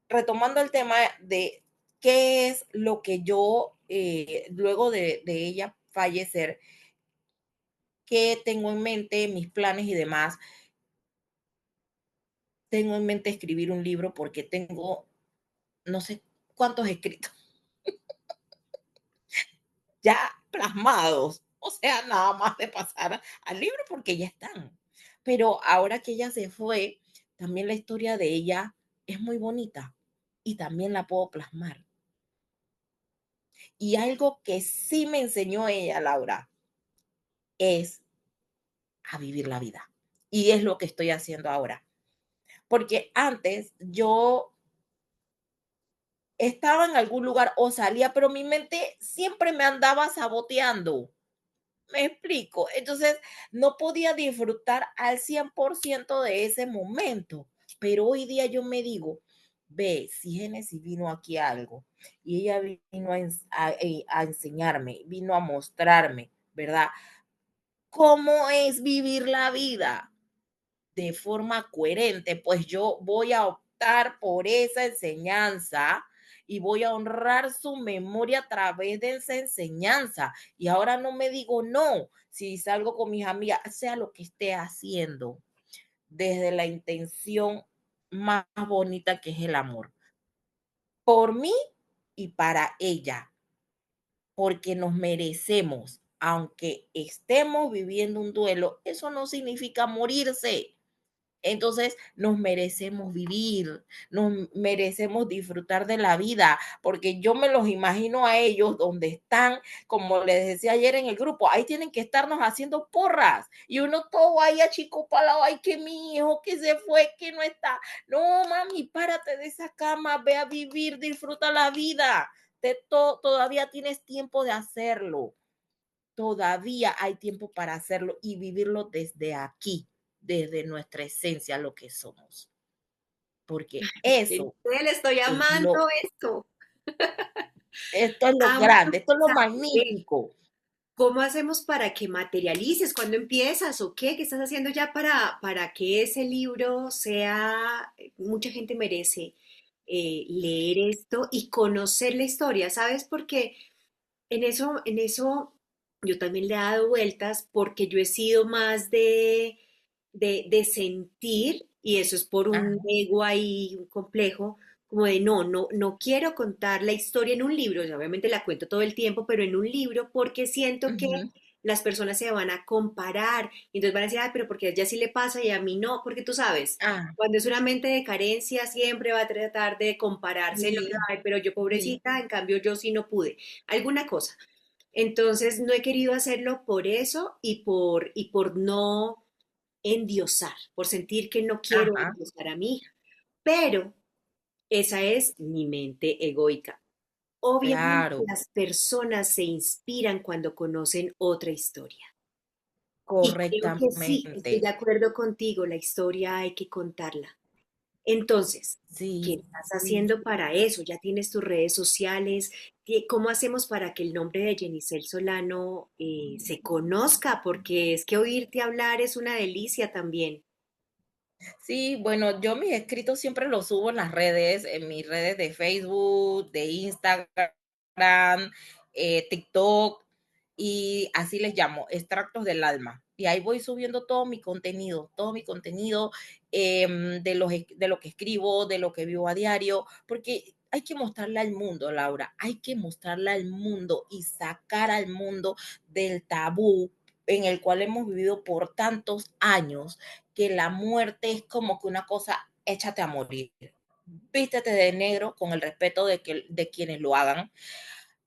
retomando el tema de qué es lo que yo, luego de ella fallecer, qué tengo en mente, mis planes y demás, tengo en mente escribir un libro porque tengo no sé cuántos escritos ya plasmados. O sea, nada más de pasar al libro porque ya están. Pero ahora que ella se fue, también la historia de ella es muy bonita y también la puedo plasmar. Y algo que sí me enseñó ella, Laura, es a vivir la vida. Y es lo que estoy haciendo ahora. Porque antes yo estaba en algún lugar o salía, pero mi mente siempre me andaba saboteando. Me explico. Entonces, no podía disfrutar al 100% de ese momento. Pero hoy día yo me digo, ve, si Génesis vino aquí a algo y ella vino a enseñarme, vino a mostrarme, ¿verdad? ¿Cómo es vivir la vida de forma coherente? Pues yo voy a optar por esa enseñanza y voy a honrar su memoria a través de esa enseñanza. Y ahora no me digo no, si salgo con mis amigas, sea lo que esté haciendo, desde la intención más bonita que es el amor, por mí y para ella, porque nos merecemos, aunque estemos viviendo un duelo, eso no significa morirse. Entonces nos merecemos vivir, nos merecemos disfrutar de la vida, porque yo me los imagino a ellos donde están, como les decía ayer en el grupo, ahí tienen que estarnos haciendo porras y uno todo ahí achicopalado, ay que mi hijo que se fue, que no está. No, mami, párate de esa cama, ve a vivir, disfruta la vida. todavía tienes tiempo de hacerlo, todavía hay tiempo para hacerlo y vivirlo desde aquí, desde nuestra esencia, lo que somos, porque eso Le estoy es lo, amando esto. esto es lo Amo tu grande, esto es lo mensaje. magnífico. ¿Cómo hacemos para que materialices? ¿Cuándo empiezas o qué? ¿Qué estás haciendo ya para que ese libro sea, mucha gente merece leer esto y conocer la historia, ¿sabes? Porque en eso yo también le he dado vueltas porque yo he sido más de sentir, y eso es por un Ajá, ego ahí un complejo, como de no quiero contar la historia en un libro, o sea, obviamente la cuento todo el tiempo, pero en un libro porque siento que ujú, las personas se van a comparar y entonces van a decir, ay, pero porque a ella sí le pasa y a mí no, porque tú sabes, ah, cuando es una mente de carencia siempre va a tratar de compararse, sí, ay, pero yo sí, pobrecita, en cambio yo sí no pude, alguna cosa. Entonces no he querido hacerlo por eso y por no endiosar, por sentir que no quiero ajá, endiosar a mi hija. Pero esa es mi mente egoica. Obviamente claro, las personas se inspiran cuando conocen otra historia. Y creo que sí, estoy correctamente, de acuerdo contigo, la historia hay que contarla. Entonces, ¿qué sí, estás sí. haciendo para eso? ¿Ya tienes tus redes sociales? ¿Cómo hacemos para que el nombre de Jenicel Solano se conozca? Porque es que oírte hablar es una delicia también. Sí, bueno, yo mis escritos siempre los subo en las redes, en mis redes de Facebook, de Instagram, TikTok, y así les llamo, extractos del alma. Y ahí voy subiendo todo mi contenido de lo que escribo, de lo que vivo a diario, porque hay que mostrarle al mundo, Laura, hay que mostrarle al mundo y sacar al mundo del tabú en el cual hemos vivido por tantos años, que la muerte es como que una cosa, échate a morir. Vístete de negro con el respeto de quienes lo hagan.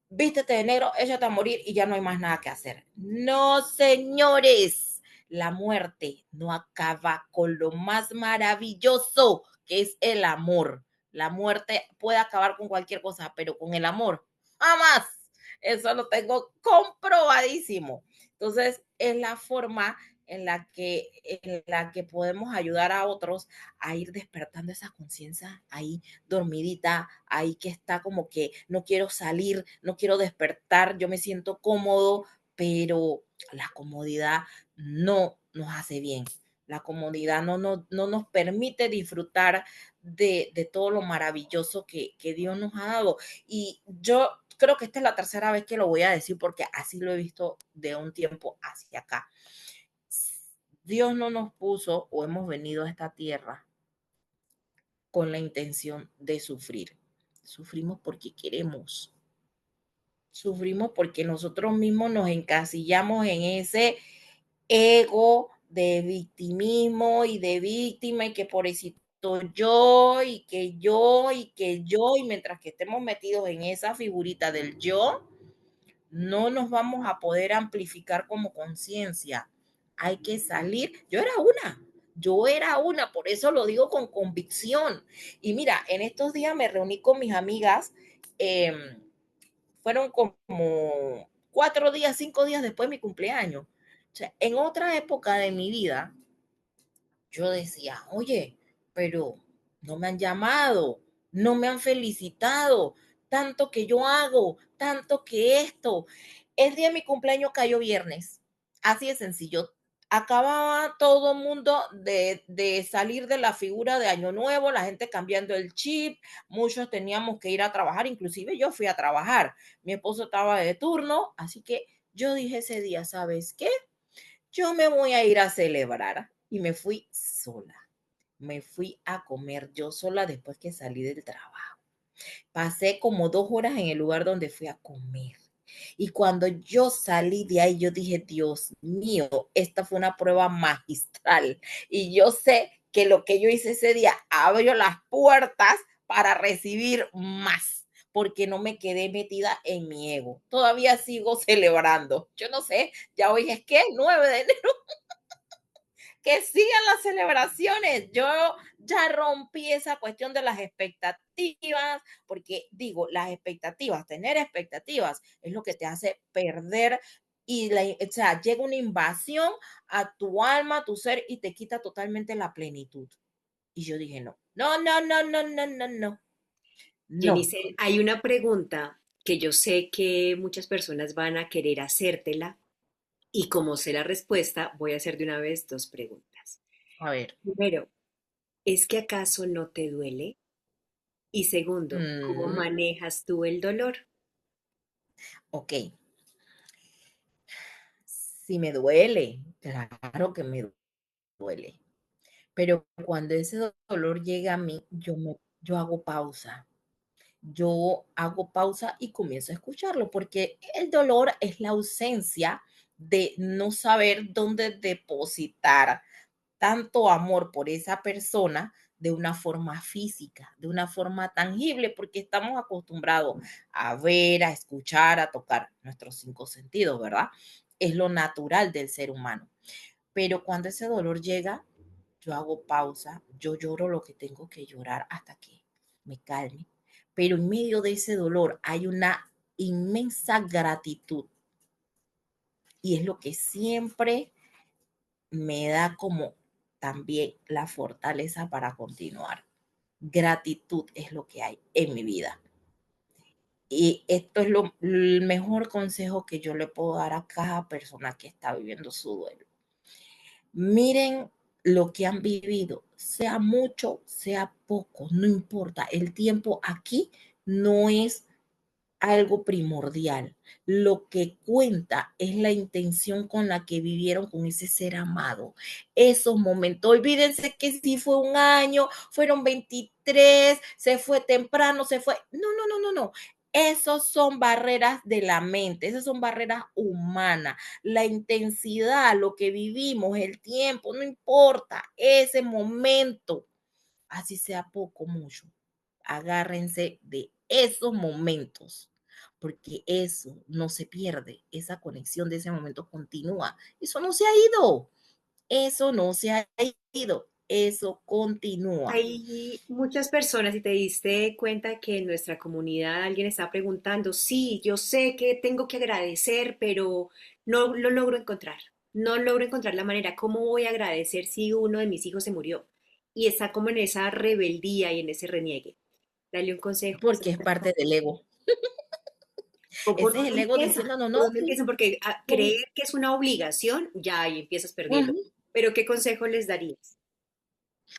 Vístete de negro, échate a morir y ya no hay más nada que hacer. No, señores, la muerte no acaba con lo más maravilloso que es el amor. La muerte puede acabar con cualquier cosa, pero con el amor, jamás. Eso lo tengo comprobadísimo. Entonces, es la forma en la que podemos ayudar a otros a ir despertando esa conciencia ahí dormidita, ahí que está como que no quiero salir, no quiero despertar, yo me siento cómodo, pero la comodidad no nos hace bien. La comodidad no nos permite disfrutar de todo lo maravilloso que Dios nos ha dado. Y yo creo que esta es la tercera vez que lo voy a decir porque así lo he visto de un tiempo hacia acá. Dios no nos puso o hemos venido a esta tierra con la intención de sufrir. Sufrimos porque queremos. Sufrimos porque nosotros mismos nos encasillamos en ese ego de victimismo y de víctima y que pobrecito yo y que yo y que yo, y mientras que estemos metidos en esa figurita del yo, no nos vamos a poder amplificar como conciencia. Hay que salir. Yo era una, por eso lo digo con convicción. Y mira, en estos días me reuní con mis amigas, eh, fueron como 4 días, 5 días después de mi cumpleaños. O sea, en otra época de mi vida, yo decía, oye, pero no me han llamado, no me han felicitado, tanto que yo hago, tanto que esto. El día de mi cumpleaños cayó viernes, así de sencillo. Acababa todo el mundo de salir de la figura de Año Nuevo, la gente cambiando el chip, muchos teníamos que ir a trabajar, inclusive yo fui a trabajar, mi esposo estaba de turno, así que yo dije ese día, ¿sabes qué? Yo me voy a ir a celebrar y me fui sola. Me fui a comer yo sola después que salí del trabajo. Pasé como 2 horas en el lugar donde fui a comer. Y cuando yo salí de ahí, yo dije, Dios mío, esta fue una prueba magistral. Y yo sé que lo que yo hice ese día abrió las puertas para recibir más, porque no me quedé metida en mi ego. Todavía sigo celebrando. Yo no sé, ya hoy es que 9 de enero. que sigan las celebraciones. Yo ya rompí esa cuestión de las expectativas, porque digo, las expectativas, tener expectativas es lo que te hace perder y o sea, llega una invasión a tu alma, a tu ser y te quita totalmente la plenitud. Y yo dije, no, no, no, no, no, no, no, no, no. Jenicel, hay una pregunta que yo sé que muchas personas van a querer hacértela y como sé la respuesta, voy a hacer de una vez dos preguntas. A ver, Primero, ¿es que acaso no te duele? Y segundo, ¿cómo mm, manejas tú el dolor? ok, si me duele, claro que me duele. Pero cuando ese dolor llega a mí, yo hago pausa. Yo hago pausa y comienzo a escucharlo, porque el dolor es la ausencia de no saber dónde depositar tanto amor por esa persona de una forma física, de una forma tangible, porque estamos acostumbrados a ver, a escuchar, a tocar nuestros cinco sentidos, ¿verdad? Es lo natural del ser humano. Pero cuando ese dolor llega, yo hago pausa, yo lloro lo que tengo que llorar hasta que me calme. Pero en medio de ese dolor hay una inmensa gratitud y es lo que siempre me da como también la fortaleza para continuar. Gratitud es lo que hay en mi vida. Y esto es el mejor consejo que yo le puedo dar a cada persona que está viviendo su duelo. Miren lo que han vivido, sea mucho, sea poco, no importa. El tiempo aquí no es algo primordial. Lo que cuenta es la intención con la que vivieron con ese ser amado. Esos momentos, olvídense que si fue un año, fueron 23, se fue temprano, se fue. No, no, no, no, no. Esos son barreras de la mente, esas son barreras humanas. La intensidad, lo que vivimos, el tiempo, no importa, ese momento, así sea poco, mucho. Agárrense de esos momentos, porque eso no se pierde, esa conexión de ese momento continúa. Eso no se ha ido, eso no se ha ido, eso continúa. Hay muchas personas, y te diste cuenta que en nuestra comunidad alguien está preguntando, sí, yo sé que tengo que agradecer, pero no lo logro encontrar. No logro encontrar la manera. ¿Cómo voy a agradecer si uno de mis hijos se murió? Y está como en esa rebeldía y en ese reniegue. Dale un consejo a esa Porque es persona. parte del ego. ¿O por Ese es dónde el ego empieza? diciendo, no, no, ¿Por dónde sí. empiezan? Porque creer que es una obligación, ya ahí empiezas perdiendo. Pero ¿qué consejo les darías?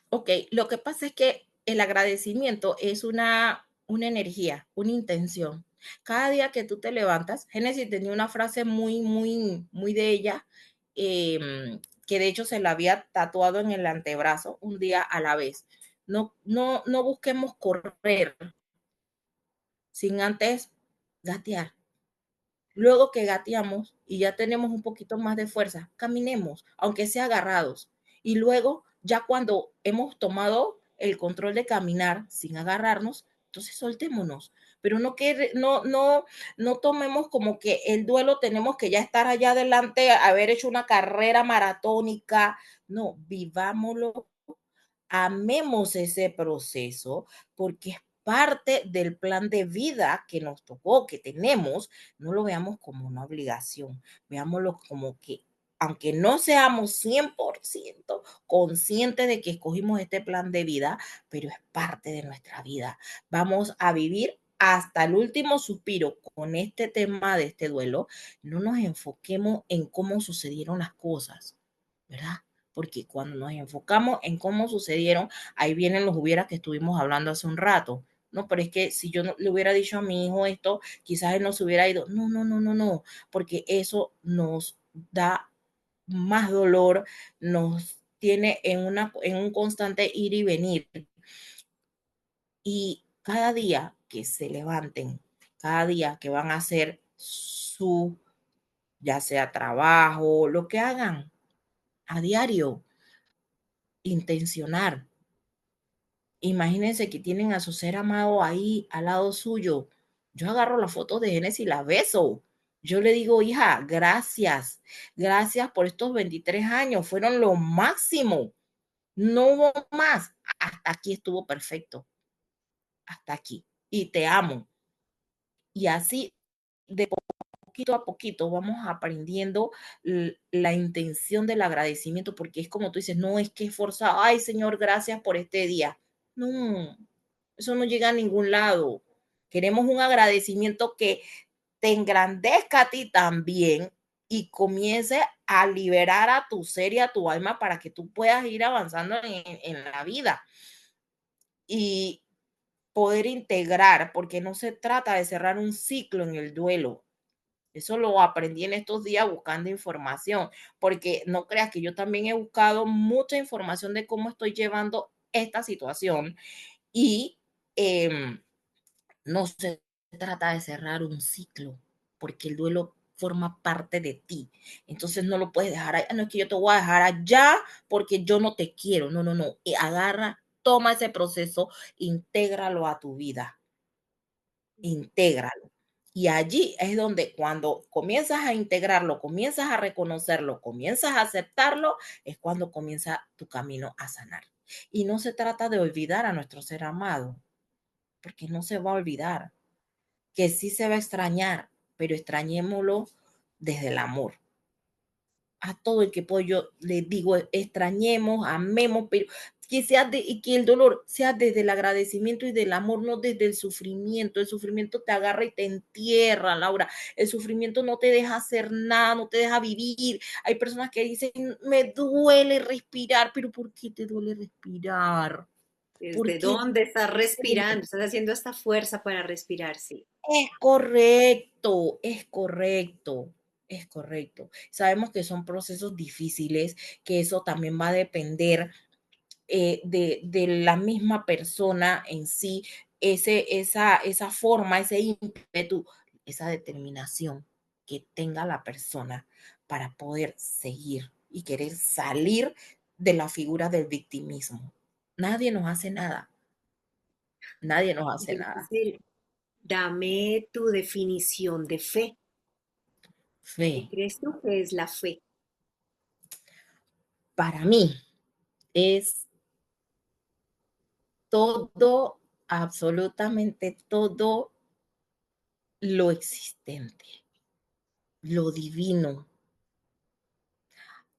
Ok, lo que pasa es que el agradecimiento es una energía, una intención. Cada día que tú te levantas, Génesis tenía una frase muy, muy, muy de ella, que de hecho se la había tatuado en el antebrazo, un día a la vez. No, no, no busquemos correr sin antes gatear. Luego que gateamos y ya tenemos un poquito más de fuerza, caminemos, aunque sea agarrados. Y luego, ya cuando hemos tomado el control de caminar sin agarrarnos, entonces soltémonos. Pero no que no tomemos como que el duelo tenemos que ya estar allá adelante, haber hecho una carrera maratónica. No, vivámoslo, amemos ese proceso porque es parte del plan de vida que nos tocó, que tenemos. No lo veamos como una obligación, veámoslo como que aunque no seamos 100% conscientes de que escogimos este plan de vida, pero es parte de nuestra vida. Vamos a vivir hasta el último suspiro con este tema de este duelo. No nos enfoquemos en cómo sucedieron las cosas, ¿verdad? Porque cuando nos enfocamos en cómo sucedieron, ahí vienen los hubieras que estuvimos hablando hace un rato. No, pero es que si yo no, le hubiera dicho a mi hijo esto, quizás él no se hubiera ido. No, no, no, no, no, porque eso nos da más dolor, nos tiene en un constante ir y venir. Y cada día que se levanten, cada día que van a hacer su, ya sea trabajo, lo que hagan a diario, intencionar. Imagínense que tienen a su ser amado ahí al lado suyo. Yo agarro la foto de Génesis y la beso. Yo le digo, hija, gracias por estos 23 años, fueron lo máximo, no hubo más, hasta aquí estuvo perfecto, hasta aquí, y te amo. Y así, de poquito a poquito, vamos aprendiendo la intención del agradecimiento, porque es como tú dices, no es que es forzado, ay Señor, gracias por este día. No, eso no llega a ningún lado. Queremos un agradecimiento que te engrandezca a ti también y comience a liberar a tu ser y a tu alma para que tú puedas ir avanzando en la vida y poder integrar, porque no se trata de cerrar un ciclo en el duelo. Eso lo aprendí en estos días buscando información, porque no creas que yo también he buscado mucha información de cómo estoy llevando esta situación y eh, no se trata de cerrar un ciclo, porque el duelo forma parte de ti. Entonces no lo puedes dejar allá. No es que yo te voy a dejar allá porque yo no te quiero. No, no, no. Agarra, toma ese proceso, intégralo a tu vida. Intégralo. Y allí es donde cuando comienzas a integrarlo, comienzas a reconocerlo, comienzas a aceptarlo, es cuando comienza tu camino a sanar. Y no se trata de olvidar a nuestro ser amado, porque no se va a olvidar, que sí se va a extrañar, pero extrañémoslo desde el amor. A todo el que puedo, yo le digo, extrañemos, amemos, pero que el dolor sea desde el agradecimiento y del amor, no desde el sufrimiento. El sufrimiento te agarra y te entierra, Laura. El sufrimiento no te deja hacer nada, no te deja vivir. Hay personas que dicen, me duele respirar, pero ¿por qué te duele respirar? ¿Por ¿Desde qué? dónde estás respirando? Estás haciendo esta fuerza para respirar, sí. Es correcto, es correcto, es correcto. Sabemos que son procesos difíciles, que eso también va a depender de la misma persona en sí, esa forma, ese ímpetu, esa determinación que tenga la persona para poder seguir y querer salir de la figura del victimismo. Nadie nos hace nada, nadie nos hace nada. Entonces, dame tu definición de fe. ¿Qué Fe, crees tú que es la fe? para mí, es todo, absolutamente todo lo existente, lo divino.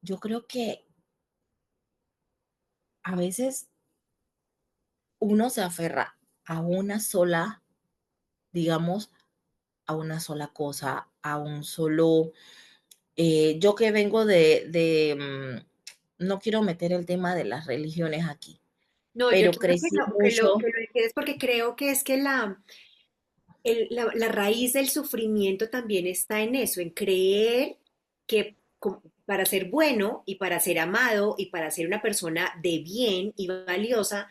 Yo creo que a veces uno se aferra a una sola, digamos, a una sola cosa, a un solo, yo que vengo no quiero meter el tema de las religiones aquí, No, yo pero quiero crecí mucho. que lo entiendas porque creo que es que la raíz del sufrimiento también está en eso, en creer que para ser bueno y para ser amado y para ser una persona de bien y valiosa,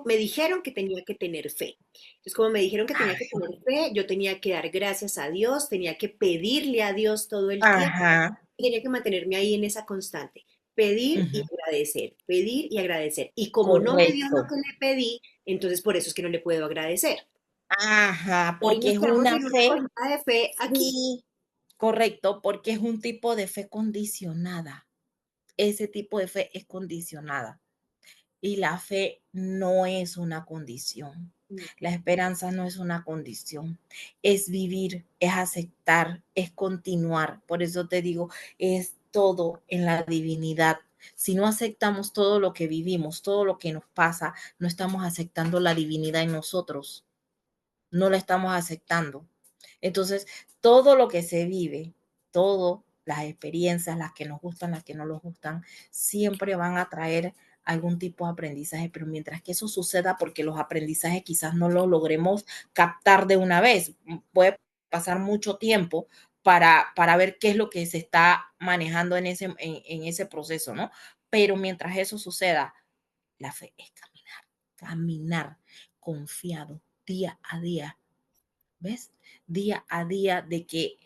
me dijeron que tenía que tener fe. Entonces, como me dijeron que tenía que tener fe, yo tenía que dar gracias a Dios, tenía que pedirle a Dios todo el tiempo, Ajá, tenía que mantenerme ahí en esa constante. Pedir y ujú, agradecer, pedir y agradecer. Y como no me dio lo correcto. que le pedí, entonces por eso es que no le puedo agradecer. Ajá, Ahí porque nos es quedamos una en una fe, cosita de fe aquí. sí, correcto, porque es un tipo de fe condicionada. Ese tipo de fe es condicionada y la fe no es una condición. La esperanza no es una condición, es vivir, es aceptar, es continuar. Por eso te digo, es todo en la divinidad. Si no aceptamos todo lo que vivimos, todo lo que nos pasa, no estamos aceptando la divinidad en nosotros, no la estamos aceptando. Entonces, todo lo que se vive, todo, las experiencias, las que nos gustan, las que no nos gustan, siempre van a traer algún tipo de aprendizaje, pero mientras que eso suceda, porque los aprendizajes quizás no los logremos captar de una vez, puede pasar mucho tiempo para ver qué es lo que se está manejando en ese proceso, ¿no? Pero mientras eso suceda, la fe es caminar, caminar confiado día a día, ¿ves? Día a día de que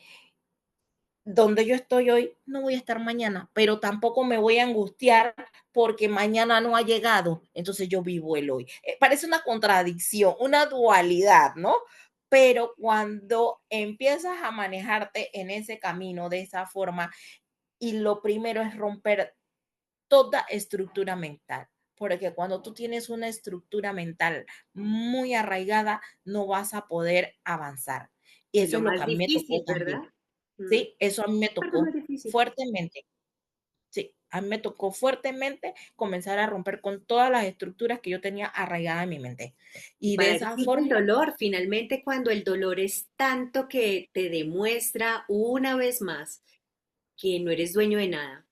donde yo estoy hoy no voy a estar mañana, pero tampoco me voy a angustiar porque mañana no ha llegado. Entonces yo vivo el hoy. Parece una contradicción, una dualidad, ¿no? pero cuando empiezas a manejarte en ese camino de esa forma, y lo primero es romper toda estructura mental, porque cuando tú tienes una estructura mental muy arraigada, no vas a poder avanzar. Y Es eso lo es lo que más a mí me tocó difícil, también. ¿verdad? Mm, Sí, eso a mí me parte más tocó difícil. fuertemente. Sí, a mí me tocó fuertemente comenzar a romper con todas las estructuras que yo tenía arraigadas en mi mente. Y Y de para eso esa sirve el forma, dolor. Finalmente, cuando el dolor es tanto que te demuestra una vez más que no eres dueño de nada,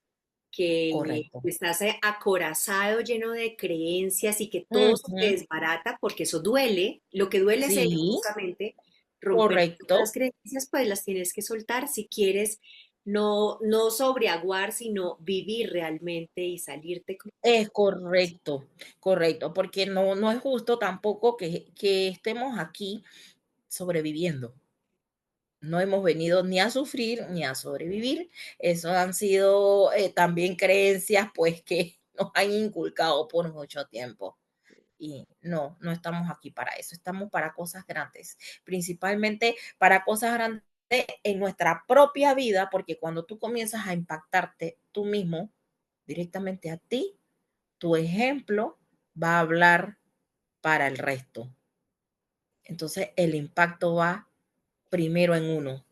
que correcto. estás acorazado, lleno de creencias y que todo se te Ujú. desbarata, porque eso duele. Lo que duele es eso, Sí, justamente, romper esas correcto. creencias, pues las tienes que soltar si quieres no sobreaguar, sino vivir realmente y salirte con... Es correcto, correcto, porque no es justo tampoco que estemos aquí sobreviviendo. No hemos venido ni a sufrir ni a sobrevivir. Eso han sido también creencias pues que nos han inculcado por mucho tiempo. Y no estamos aquí para eso, estamos para cosas grandes, principalmente para cosas grandes en nuestra propia vida, porque cuando tú comienzas a impactarte tú mismo directamente a ti, tu ejemplo va a hablar para el resto. Entonces el impacto va primero en uno,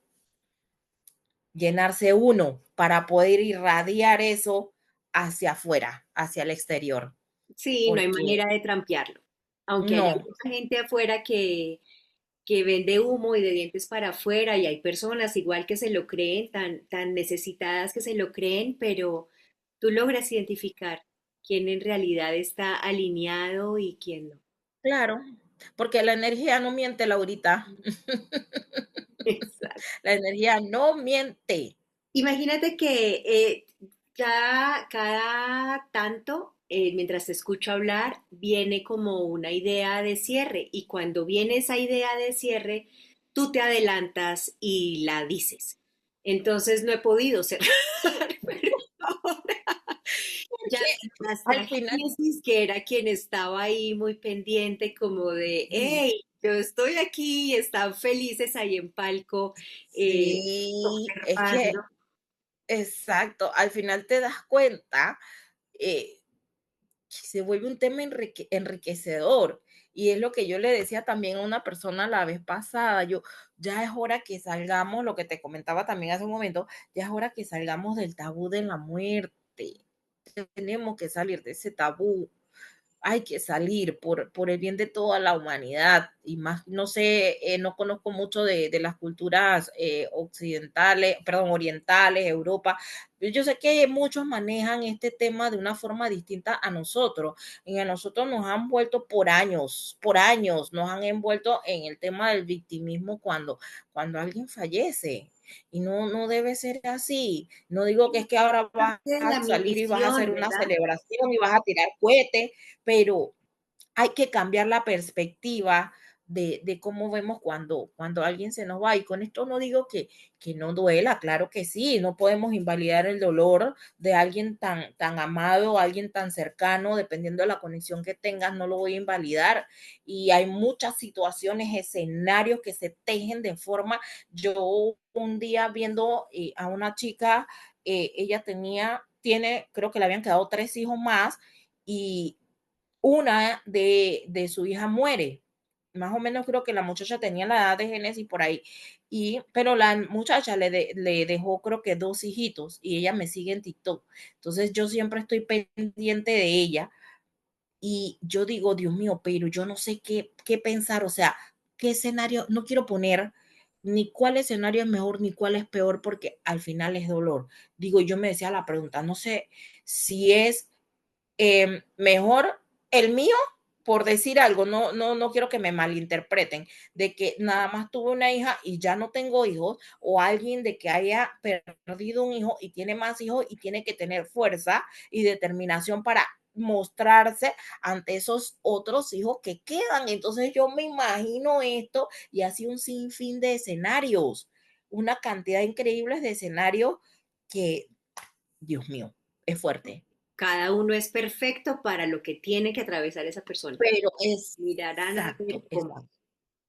llenarse uno para poder irradiar eso hacia afuera, hacia el exterior, Sí, no hay porque manera de trampearlo. Aunque haya no, mucha gente afuera que vende humo y de dientes para afuera y hay personas igual que se lo creen, tan necesitadas que se lo creen, pero tú logras identificar quién en realidad está alineado y quién no. claro, porque la energía no miente, Laurita. Exacto. La energía no miente. Imagínate que cada tanto, mientras te escucho hablar, viene como una idea de cierre y cuando viene esa idea de cierre, tú te adelantas y la dices. Entonces no he podido cerrar, pero ahora ya, Porque ya al sea final, Génesis, que era quien estaba ahí muy pendiente, como de, sí, hey, yo estoy aquí, están felices ahí en palco, sí, es que observando. exacto, al final te das cuenta, eh, se vuelve un tema enriquecedor. Y es lo que yo le decía también a una persona la vez pasada, yo, ya es hora que salgamos, lo que te comentaba también hace un momento, ya es hora que salgamos del tabú de la muerte. Tenemos que salir de ese tabú, hay que salir por el bien de toda la humanidad y más, no sé, no conozco mucho de las culturas occidentales, perdón, orientales, Europa. Yo sé que muchos manejan este tema de una forma distinta a nosotros. Y a nosotros nos han vuelto por años, nos han envuelto en el tema del victimismo cuando alguien fallece. Y no debe ser así. No digo que es que ahora vas Parte de la a salir y vas a misión, hacer una ¿verdad? celebración y vas a tirar cohetes, pero hay que cambiar la perspectiva de cómo vemos cuando alguien se nos va. Y con esto no digo que no duela, claro que sí, no podemos invalidar el dolor de alguien tan amado, alguien tan cercano, dependiendo de la conexión que tengas, no lo voy a invalidar. Y hay muchas situaciones, escenarios que se tejen de forma, yo un día viendo a una chica, ella tiene, creo que le habían quedado 3 hijos más, y una de su hija muere. Más o menos creo que la muchacha tenía la edad de Génesis por ahí. Pero la muchacha le dejó creo que 2 hijitos y ella me sigue en TikTok. Entonces yo siempre estoy pendiente de ella y yo digo, Dios mío, pero yo no sé qué pensar, o sea, qué escenario, no quiero poner ni cuál escenario es mejor ni cuál es peor porque al final es dolor. Digo, yo me decía la pregunta, no sé si es mejor el mío, por decir algo, no quiero que me malinterpreten, de que nada más tuve una hija y ya no tengo hijos, o alguien de que haya perdido un hijo y tiene más hijos y tiene que tener fuerza y determinación para mostrarse ante esos otros hijos que quedan. Entonces yo me imagino esto y así un sinfín de escenarios, una cantidad increíble de escenarios que, Dios mío, es fuerte. Cada uno es perfecto para lo que tiene que atravesar esa persona. Pero Mirarán a exacto, ver cómo. exacto.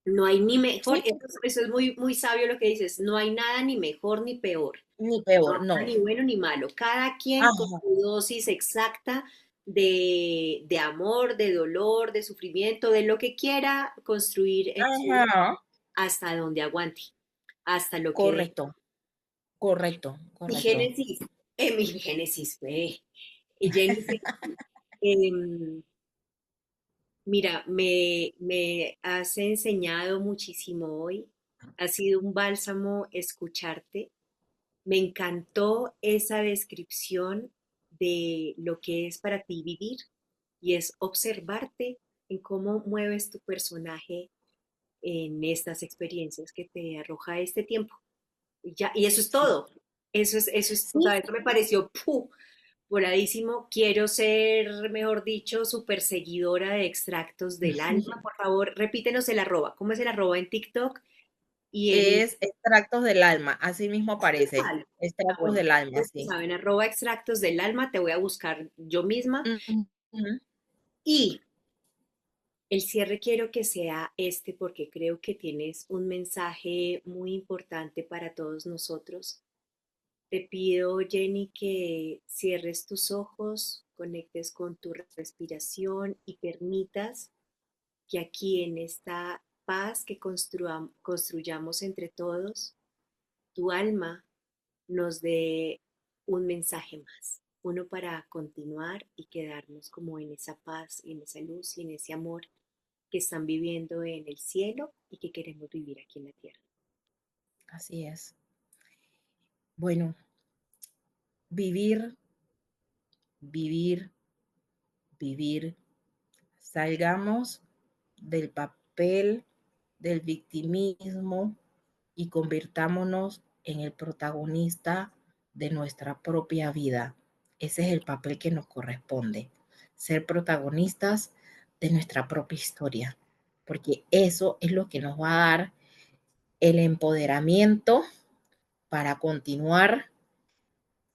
No hay ni mejor, Sí, eso es muy, muy sabio lo que dices, no hay nada ni mejor ni peor, ni no peor, hay no. nada ni bueno ni malo, cada quien con Ajá, su dosis exacta de amor, de dolor, de sufrimiento, de lo que quiera construir en su vida ajá, hasta donde aguante, hasta lo que dé. correcto, correcto, Mi correcto. génesis, mi génesis, y Jenny, em, mira, me has enseñado muchísimo hoy. Ha sido un bálsamo escucharte. Me encantó esa descripción de lo que es para ti vivir y es observarte en cómo mueves tu personaje en estas experiencias que te arroja este tiempo. Y ya, y eso es Sí, todo. O sí, sea, eso me pareció voladísimo. Quiero ser, mejor dicho, súper seguidora de extractos del alma. Por favor, repítenos el arroba. ¿Cómo es el arroba en TikTok y en es extractos del alma, así mismo aparece, Instagram? Ah, extractos bueno, del alma, entonces, sí. saben, arroba extractos del alma, te voy a buscar yo misma. Ujú, Y el cierre quiero que sea este porque creo que tienes un mensaje muy importante para todos nosotros. Te pido, Jenny, que cierres tus ojos, conectes con tu respiración y permitas que aquí en esta paz que construyamos entre todos, tu alma nos dé un mensaje más, uno para continuar y quedarnos como en esa paz, en esa luz y en ese amor que están viviendo en el cielo y que queremos vivir aquí en la tierra. así es. Bueno, vivir, vivir, vivir. Salgamos del papel del victimismo y convirtámonos en el protagonista de nuestra propia vida. Ese es el papel que nos corresponde, ser protagonistas de nuestra propia historia, porque eso es lo que nos va a dar el empoderamiento para continuar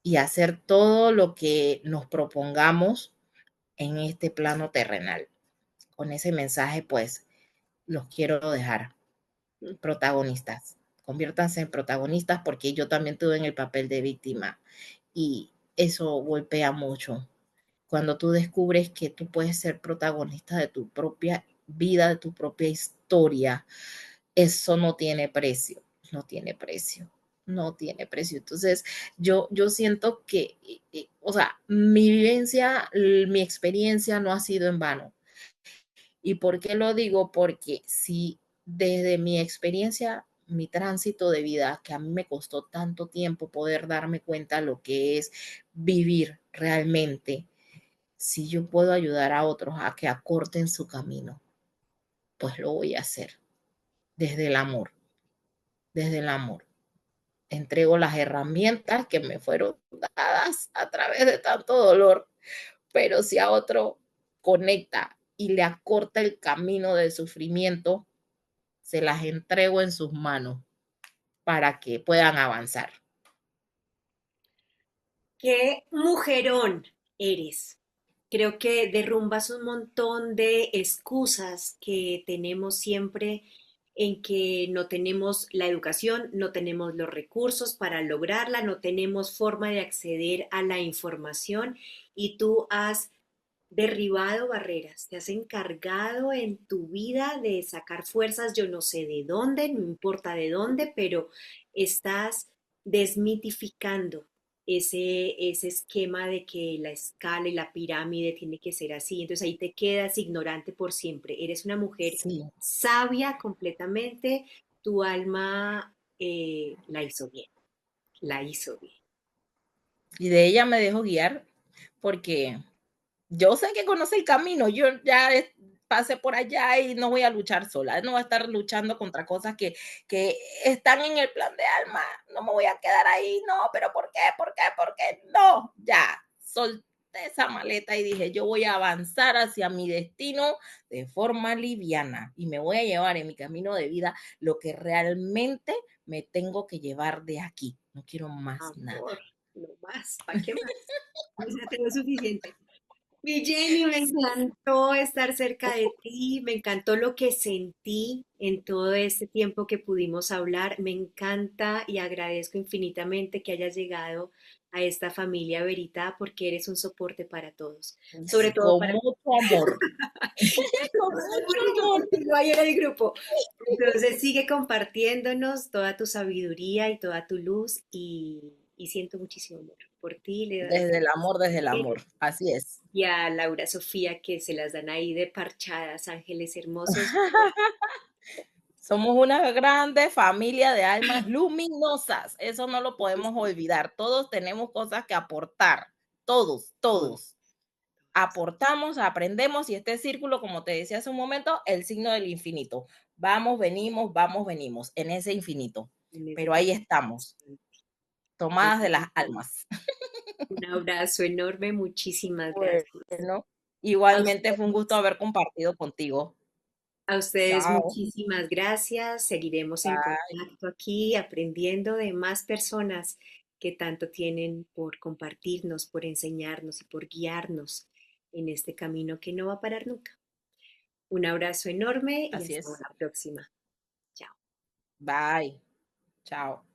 y hacer todo lo que nos propongamos en este plano terrenal. Con ese mensaje, pues, los quiero dejar protagonistas. Conviértanse en protagonistas porque yo también tuve en el papel de víctima y eso golpea mucho. Cuando tú descubres que tú puedes ser protagonista de tu propia vida, de tu propia historia, eso no tiene precio, no tiene precio, no tiene precio. Entonces, yo siento que, o sea, mi vivencia, mi experiencia no ha sido en vano. ¿Y por qué lo digo? Porque si desde mi experiencia, mi tránsito de vida, que a mí me costó tanto tiempo poder darme cuenta lo que es vivir realmente, si yo puedo ayudar a otros a que acorten su camino, pues lo voy a hacer desde el amor, desde el amor. Entrego las herramientas que me fueron dadas a través de tanto dolor, pero si a otro conecta y le acorta el camino del sufrimiento, se las entrego en sus manos para que puedan avanzar. ¡Qué mujerón eres! Creo que derrumbas un montón de excusas que tenemos siempre en que no tenemos la educación, no tenemos los recursos para lograrla, no tenemos forma de acceder a la información y tú has derribado barreras, te has encargado en tu vida de sacar fuerzas, yo no sé de dónde, no importa de dónde, pero estás desmitificando ese esquema de que la escala y la pirámide tiene que ser así. Entonces ahí te quedas ignorante por siempre. Eres una mujer Sí, sabia completamente, tu alma la hizo bien, la hizo bien. y de ella me dejo guiar porque yo sé que conoce el camino, yo ya pasé por allá y no voy a luchar sola, no voy a estar luchando contra cosas que están en el plan de alma, no me voy a quedar ahí, no, pero ¿por qué? ¿Por qué? ¿Por qué? No, ya, solté esa maleta y dije, yo voy a avanzar hacia mi destino de forma liviana y me voy a llevar en mi camino de vida lo que realmente me tengo que llevar de aquí, no quiero más nada. Amor, no más, ¿para qué más? O sea, tengo suficiente. Mi Jenny, me encantó estar cerca de ti, me encantó lo que sentí en todo este tiempo que pudimos hablar. Me encanta y agradezco infinitamente que hayas llegado a esta familia Verita porque eres un soporte para todos, sobre todo Con para mucho amor, con mucho porque amor. continúa ahí en el grupo. Entonces sigue compartiéndonos toda tu sabiduría y toda tu luz y siento muchísimo amor por ti. Le doy Desde el amor, así es. y a Laura Sofía que se las dan ahí de parchadas, ángeles hermosos. Somos una grande familia de almas luminosas, eso no lo podemos olvidar. Todos tenemos cosas que aportar, todos, Todos, todos. Aportamos, aprendemos y este círculo, como te decía hace un momento, el signo del infinito. Vamos, venimos en ese infinito. en ese Pero ahí camino. estamos, tomadas de las almas. Un abrazo enorme, muchísimas gracias. Bueno, A igualmente fue un gusto ustedes, haber compartido contigo. a ustedes Chao. muchísimas gracias. Seguiremos en Bye. contacto aquí, aprendiendo de más personas que tanto tienen por compartirnos, por enseñarnos y por guiarnos en este camino que no va a parar nunca. Un abrazo enorme y Así hasta es. una próxima. Chao. Bye. Chao.